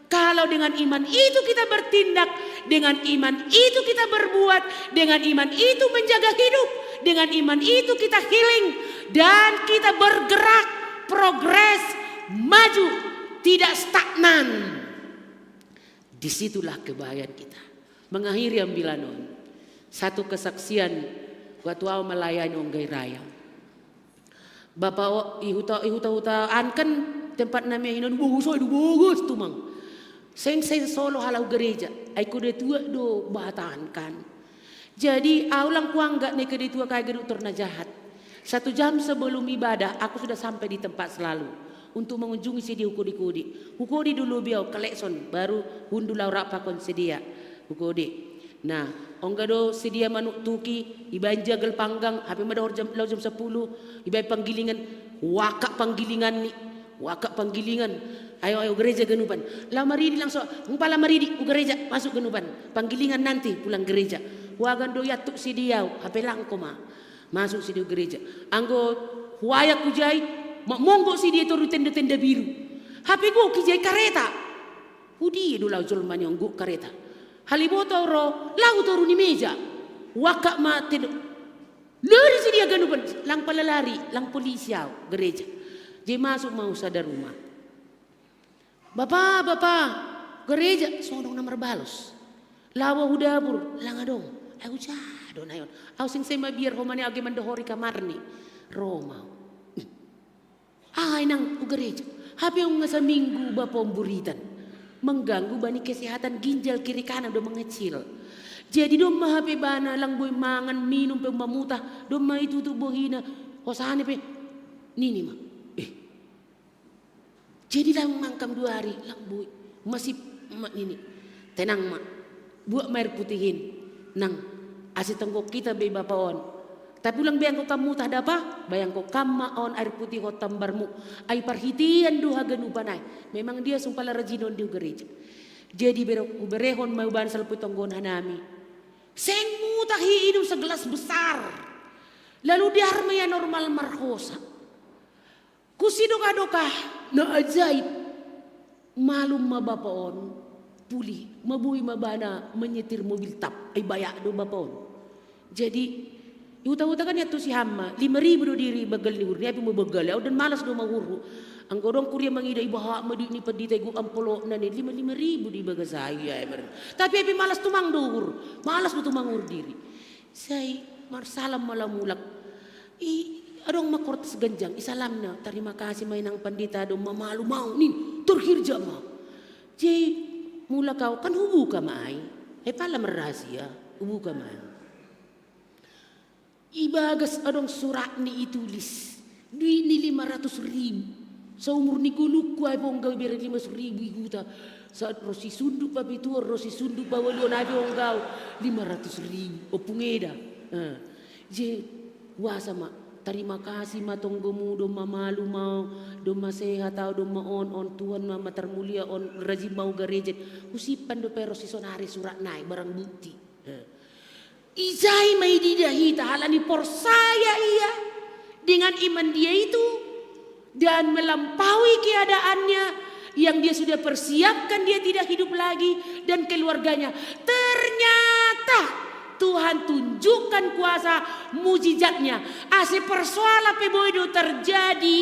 E: Kalau dengan iman itu kita bertindak, dengan iman itu kita berbuat, dengan iman itu menjaga hidup, dengan iman itu kita healing dan kita bergerak, progres, maju, tidak stagnan. Disitulah kebahagiaan kita. Mengakhiri ambilanon. Satu kesaksian waktu awal melayani Onggai Raya. Bapak ihuta ankan tempat namanya hinon bagus tumang. Sen solo halau gereja. Ai kude tua do bahatan kan. Jadi aulang kuangga ne kede tua kaya geduk torna jahat. 1 jam sebelum ibadah aku sudah sampai di tempat selalu untuk mengunjungi si di hukudi. Hukudi dulu biau kolekson baru hundu laura pakon sedia hukudi. Nah, onggado sedia manuk tuki, ibai jagel panggang, hape madahor jam 10, ibai panggilingan, wakak panggilingan ni, wakak panggilingan. Ayo gereja genupan. Lamaridi langsung, ngumpala maridi gereja masuk genupan. Panggilingan nanti pulang gereja. Wagan do yatuk sedia, hape langko ma. Masuk sedia gereja. Anggo huayak kujai, monggo sedia itu tenda-tenda biru. Hape go kijai kareta. Hudi dulau jolmani onggo kareta. Haliboto ro lagu toru ni meja wakak mati lari si dia ganupan lang palalari lang polisi gereja dia masuk mau sadar rumah bapak gereja sondong nomor balos lawa hudabur lang adong aku jado nayon au sing sema biar homani age mandahori kamarni Roma Ay nang gereja. Habi yung nga sa minggu ba pemburitan. Mengganggu bani kesehatan ginjal kiri kanan udah mengecil. Jadi dong mahape bana lang boy mangan minum pe mamuta. Dong ma itu tuh bohina. Hosane pe. Nini ma. Jadi lang mangkam 2 hari lang boy. Masih ini. Tenang ma. Buat air putihin. Nang asih tenggok kita be bapaon. Tapi ulang bayang ko kamu tak ada apa? Bayang ko kamaon air putih ko tambarmu. Ay parhitian duha ganupanay. Memang dia sumpala rajinon di gereja. Jadi berehon may uban sa putonggon hanami. Sengmu tak hiidum sa gelas besar. Lalu dia armaya normal marhosa. Kusidoka-doka na ajaib. Malum mabapaon. Puli. Mabuhi mabana menyetir mobil tap. Ay bayak do bapaon. Jadi Uta-uta kan itu si hama 5.000 do diri bagal ni hurni api mo bagal ya dan malas do mahuru ang godong kurya mangida ibaha madu ni padita gu ampolo na ni 5.000 di baga saya tapi api malas tumang do hur malas do tumang hur diri say marsalam malamulak adong makortas ganjang isalam na terima kasih mainang pandita do mamalu mau nin turhirja ma jay mula kau kan hubu ka maay pala merahasia hubu ka maay. Ibagas adong surat ni itulis. Duit ni 500.000. Sa umur ni guluk ko ay pong gaw bira 500.000 iguta. Saat rosi sunduk pa bituar, rosi sunduk pa walion ay pong gaw 500.000. O pungeda. Je, wasa ma. Terima kasih matonggo mo do mamalu mau. Do masehat tau do maon Tuhan mama termulia on rajim mau gereja. Usipan do pero si sonari surat naik barang bukti. Izai may didahita halani porsaya ia dengan iman dia itu dan melampaui keadaannya yang dia sudah persiapkan dia tidak hidup lagi dan keluarganya. Ternyata Tuhan tunjukkan kuasa mujizatnya. Ase persoalan peboido terjadi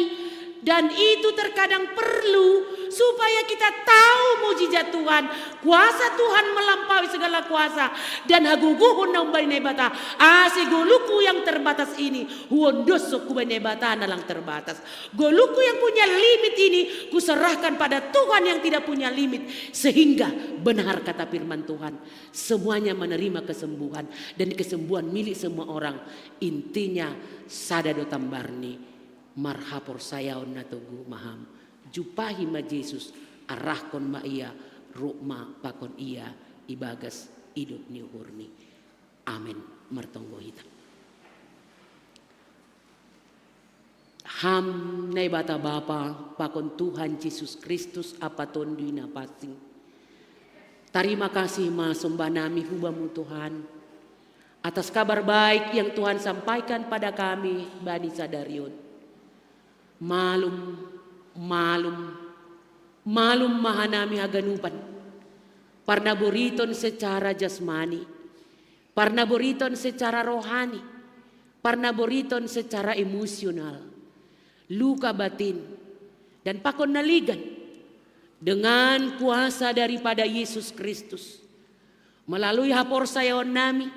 E: dan itu terkadang perlu supaya kita tahu mujizat Tuhan. Kuasa Tuhan melampaui segala kuasa. Dan haguguhun na umbay na ibata. Ase goluku yang terbatas ini. Huondosok kubay na ibata na lang terbatas. Goluku yang punya limit ini. Kuserahkan pada Tuhan yang tidak punya limit. Sehingga benar kata firman Tuhan. Semuanya menerima kesembuhan. Dan kesembuhan milik semua orang. Intinya sadado tambarni. Marhapor sayaon na tugu maham. Jupahi ma Jesus arahkon ma iya rukma pakon iya ibagas hidup ni hurni. Amin. Martonggo hita. Ham na ibata bapa pakon Tuhan Yesus Kristus apaton duina pasing. Terima kasih ma sembah nami hubamu Tuhan. Atas kabar baik yang Tuhan sampaikan pada kami Bani Sadarion. Malum mahanami haganupan. Parna boriton secara jasmani. Parna boriton secara rohani. Parna boriton secara emosional. Luka batin. Dan pakon naligan. Dengan kuasa daripada Yesus Kristus. Melalui hapor sayaon nami.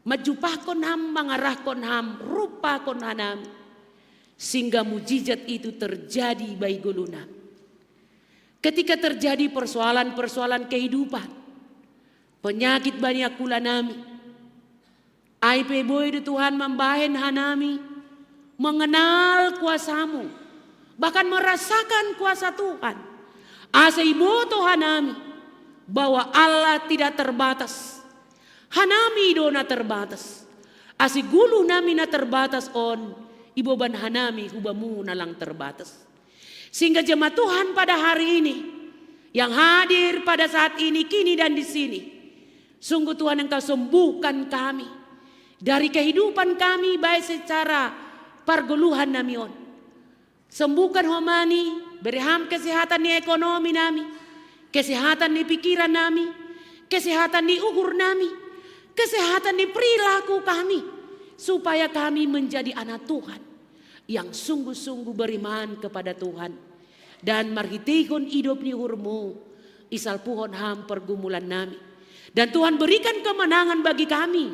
E: Majupakon ham, mangarahkon ham, rupakon hanami. Sehingga mujizat itu terjadi baik goluna. Ketika terjadi persoalan-persoalan kehidupan. Penyakit banyak kula nami. Aipe boy Tuhan membahen hanami. Mengenal kuasamu. Bahkan merasakan kuasa Tuhan. Asa ibu Tuhan nami. Bahwa Allah tidak terbatas. Hanami dona terbatas. Asi gulu nami na terbatas on. Iboban hanami hubamu nalang terbatas. Sehingga jemaat Tuhan pada hari ini. Yang hadir pada saat ini, kini dan di sini. Sungguh Tuhan Engkau sembuhkan kami. Dari kehidupan kami baik secara pargoluhan namion. Sembuhkan homani. Berham kesehatan ni ekonomi nami. Kesehatan ni pikiran nami. Kesehatan ni ukur nami. Kesehatan ni perilaku kami. Supaya kami menjadi anak Tuhan yang sungguh-sungguh beriman kepada Tuhan dan marhitihon hidup ni hurmu isal puhon ham pergumulan nami dan Tuhan berikan kemenangan bagi kami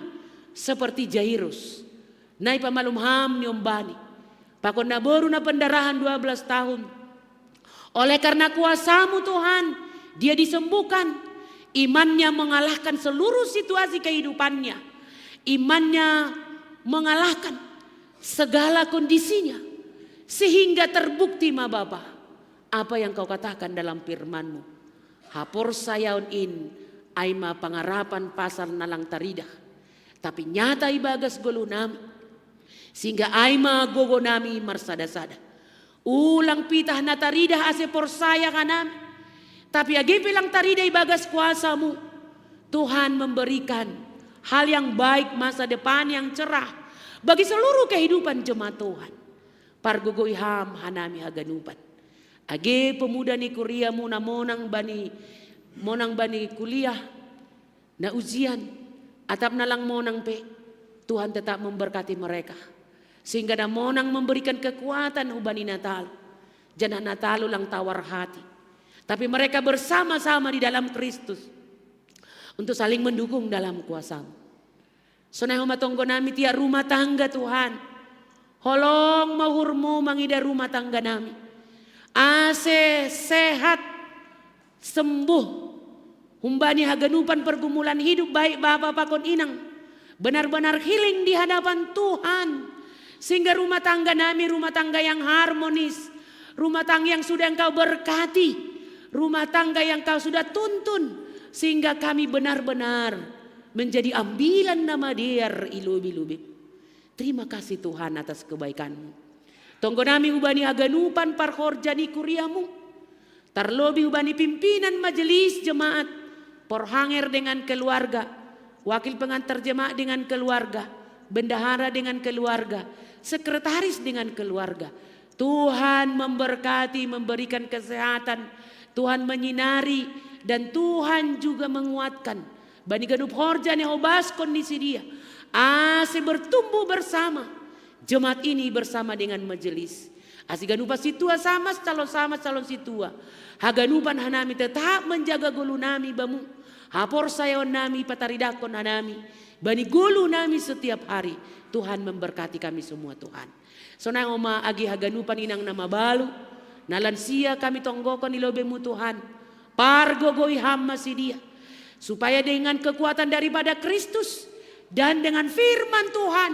E: seperti Jairus nai pamalum ham ni ombani Pakon na baru na pendarahan 12 tahun. Oleh karena kuasa-Mu Tuhan, dia disembuhkan. Imannya mengalahkan seluruh situasi kehidupannya. Imannya mengalahkan segala kondisinya. Sehingga terbukti ma Bapa, apa yang Kau katakan dalam firman-Mu. Hapor sayaon in, aima pangarapan pasar nalang taridah. Tapi nyata ibagas golu nami. Sehingga aima gogo nami marsada-sada. Ulang pitah na taridah ase por saya kanami. Tapi agi bilang taridah ibagas kuasa-Mu. Tuhan memberikan hal yang baik, masa depan yang cerah bagi seluruh kehidupan jemaat Tuhan. Pargogo iham hanami haganupan. Agi pemuda ni kuliah mu na monang bani kuliah na ujian atap nalang monang pe. Tuhan tetap memberkati mereka. Sehingga na monang memberikan kekuatan ubani Natal. Jangan Natal ulang tawar hati. Tapi mereka bersama-sama di dalam Kristus. Untuk saling mendukung dalam kuasa-Mu. Sonai humatonggo nami tiap rumah tangga Tuhan. Holong mahurmu mangida rumah tangga nami. Ase sehat sembuh. Humbani haganupan pergumulan hidup baik Bapak pakon inang. Benar-benar healing di hadapan Tuhan. Sehingga rumah tangga nami rumah tangga yang harmonis. Rumah tangga yang sudah Engkau berkati. Rumah tangga yang Kau sudah tuntun. Sehingga kami benar-benar menjadi ambilan nama Dia ilubi-lubi. Terima kasih Tuhan atas kebaikan-Mu. Tonggo nami ubani haganupan parhorjani kuriamu. Tarlobi ubani pimpinan majelis jemaat. Porhanger dengan keluarga. Wakil pengantar jemaat dengan keluarga. Bendahara dengan keluarga. Sekretaris dengan keluarga. Tuhan memberkati, memberikan kesehatan. Tuhan menyinari dan Tuhan juga menguatkan. Bani ganup horja hobas kondisi dia. Ase bertumbuh bersama. Jemaat ini bersama dengan majelis. Asi ganupa situa sama calon situa. Haganupan hanami tetap menjaga gulu nami bamu. Hapor sayawan nami pataridakon hanami. Bani gulu nami setiap hari. Tuhan memberkati kami semua Tuhan. Sonang oma agi haganupan inang nama balu. Nalansia kami tonggokon ilobemu Tuhan. Pargogoi ham masih dia. Supaya dengan kekuatan daripada Kristus. Dan dengan firman Tuhan.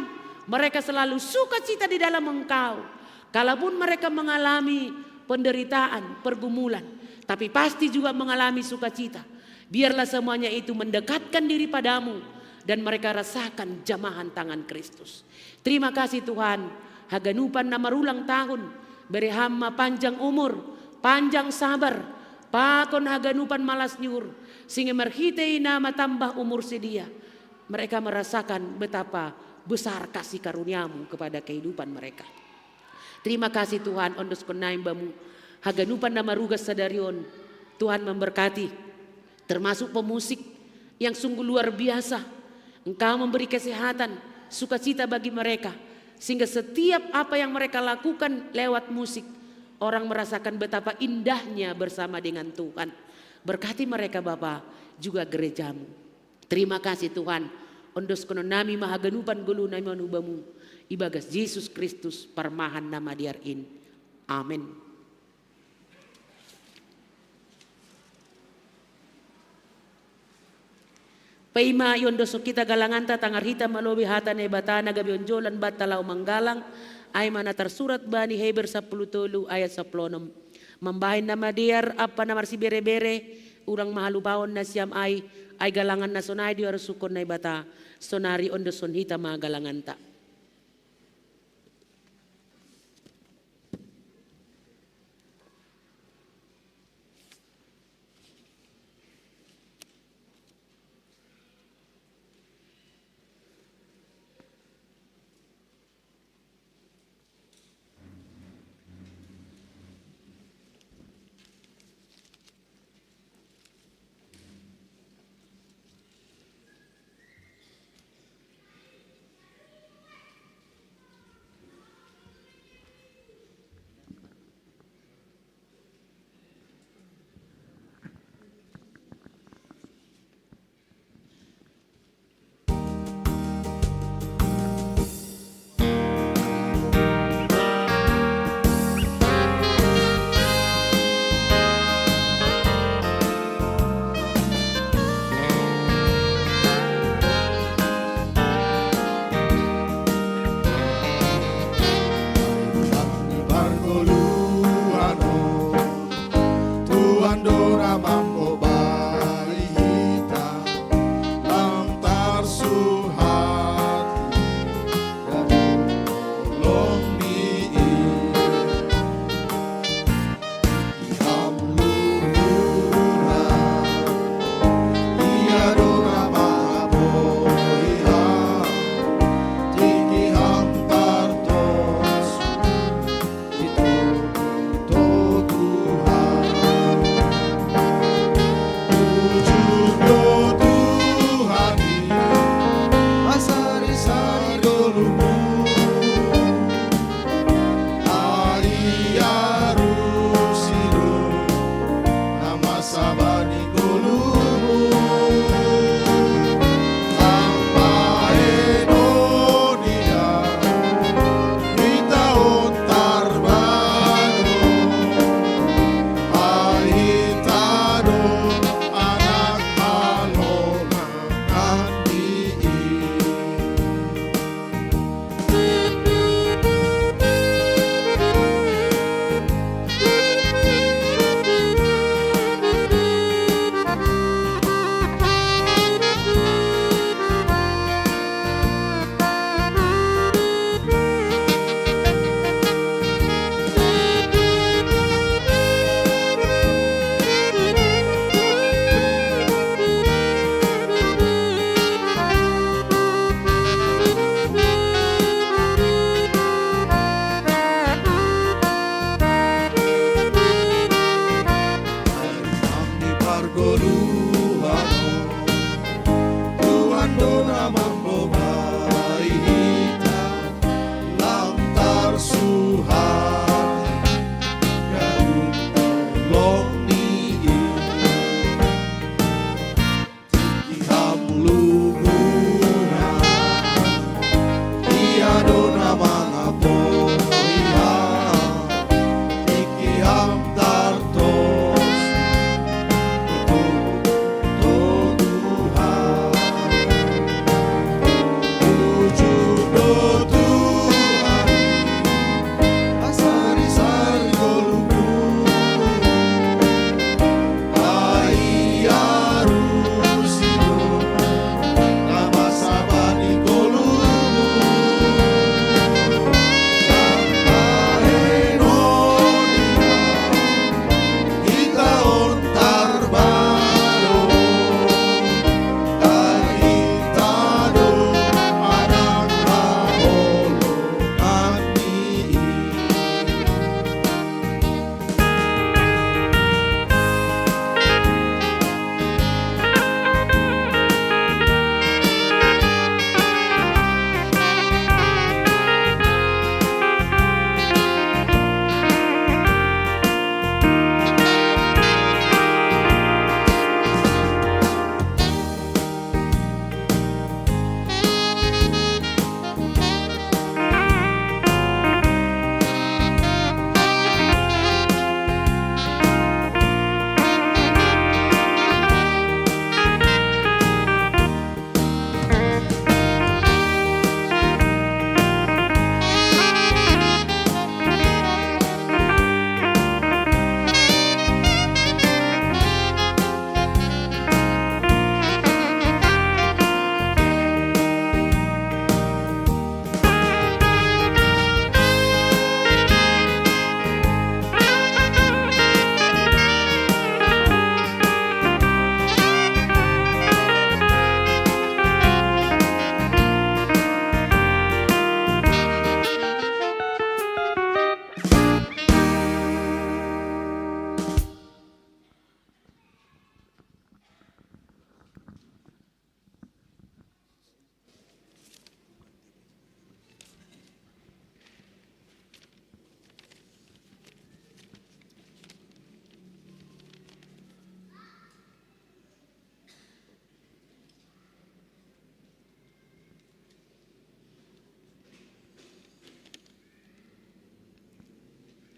E: Mereka selalu sukacita di dalam Engkau. Kalaupun mereka mengalami penderitaan, pergumulan. Tapi pasti juga mengalami sukacita. Biarlah semuanya itu mendekatkan diri padamu. Dan mereka rasakan jamahan tangan Kristus. Terima kasih Tuhan. Haganupan nama ulang tahun. Beri hama panjang umur, panjang sabar, pakon haganupan malas nyur, sehingga merhitei nama tambah umur sedia. Mereka merasakan betapa besar kasih karunia-Mu kepada kehidupan mereka. Terima kasih Tuhan, ondos konaim bamu, haganupan nama rugas sadarion. Tuhan memberkati, termasuk pemusik yang sungguh luar biasa. Engkau memberi kesehatan, sukacita bagi mereka. Sehingga setiap apa yang mereka lakukan lewat musik. Orang merasakan betapa indahnya bersama dengan Tuhan. Berkati mereka Bapa juga gereja-Mu. Terima kasih Tuhan. Ondos kono nami mahaganupan gulu nami anubamu. Ibagas Yesus Kristus parmahan nama diarin. Amin. Paima yondoso kita galanganta tangar hita malobi hata na batana gabi onjolan batalaw manggalang ay mana tersurat bani Heber 10 ayat 10. Membahin nama diar apa namar si bere-bere urang mahalupawon na siyam ay galangan na sonay di harus sukon na bata sonari ondoson hita mga galanganta.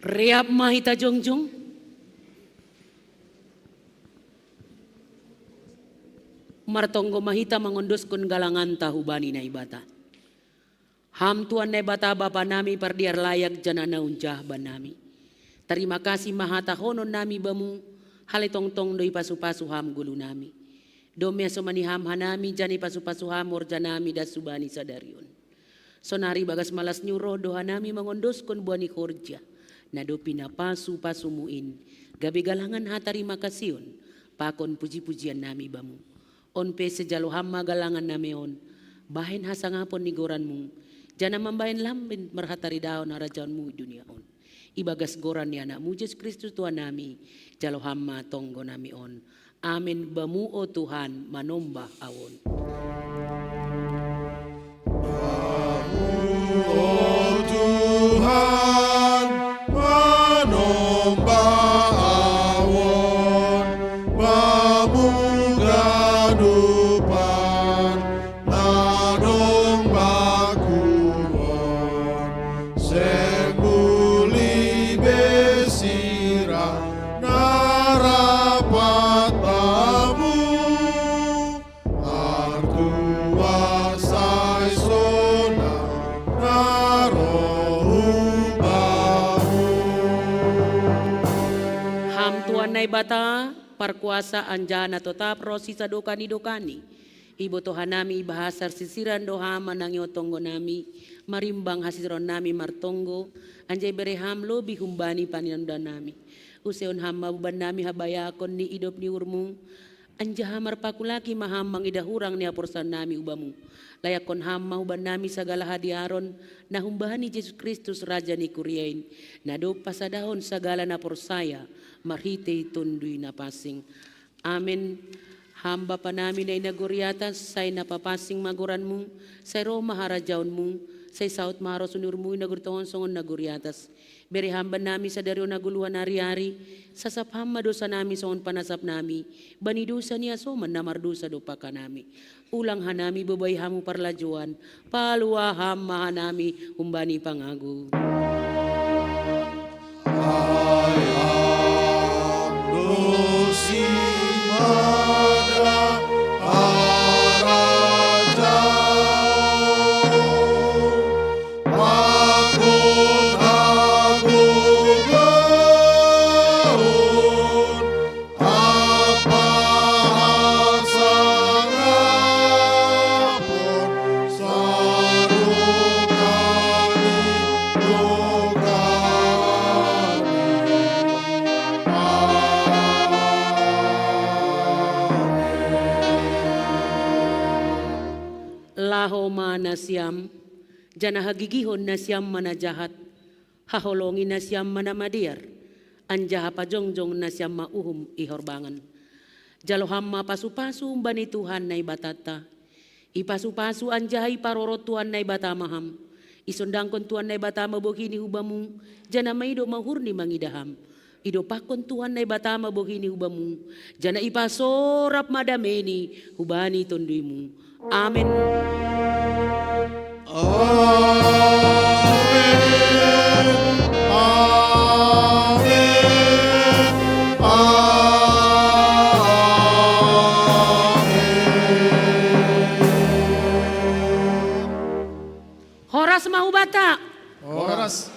E: Riap mahita jongjong. Martonggo mahita mangondoskan galangan tahubani na ibata. Ham tuan na ibata bapa nami pardiar layak janana unjah banami. Terima kasih mahata honon nami bamu. Halitong-tong doi pasu-pasu ham gulu nami. Domya somani ham hanami jani pasu-pasu ham orjanami das subani sadarion. Sonari bagas malas nyuro doha nami mangondoskon buani korja. Nado pinapasu pasumuin. Gabi galangan hatarima kasiun. Pakon puji-pujian nami bamu. On pe sejalo hamma galangan nami on. Bahin hasangapon ni goranmu. Jana membahin lambin merhatari daun harajaunmu dunia on. Ibagas goran ni anakmu Yesus Kristus Tuhan nami. Jalo hamma tonggo nami on. Amin bamu o Tuhan manombah awon.
F: Oh Tuhan, manombah awon, mamugadupan, nadombah kuon, sembuli besira, narapatamu, artua saisona,
E: Ham tuan na ibata, parkuasa anjana tetap rosi sa dokani-dokani. Ibo Tuhan nami bahasar sisiran doha manang yotonggo nami. Marimbang hasiron nami martonggo. Anjay bereham lobi humbani paninanda nami. Useon ham mabuban nami habayakon ni idop ni urmu. Anjaha marpakulaki mahamang idahurang ni aporsan nami ubamu. Layakon ham mahuban nami sagala hadiaron. Nahumbani Yesus Kristus Raja ni Kuryain. Nado pasadahon sagala na porsaya. Marhite tundui na pasing. Amen. Hamba pa namin ay naguriatas, say napapasing maguranmu, say Roma harajaunmu, say South Maros unurmu nagurtawan songon naguriatas. Beri hamba namin sa daryo naguluhan ari-ari, sasapam madosa namin songon panasap nami, banidusa niya soman na mardusa dopa ka nami. Ulang hanami babay hamu parlajuan, paluwa ham mahanami humbani pangagu. Lahoma na siyam, jana hagigihon na siyam manajahat, haholongin na siyam manamadiar, anjaha pajongjong na siyam mauhum ihorbangan. Jaloham mapasupasu bani Tuhan na ibatata, ipasupasu anjaha iparorot Tuhan na ibatamaham, isundangkon Tuhan na ibatama bohini hubamu, jana maido mahurni mangidaham. Ido pakon Tuhan na ibatama bohini hubamu, jana ipasorap madameni hubani tonduimu. Amin. Horas mahubata.
F: Horas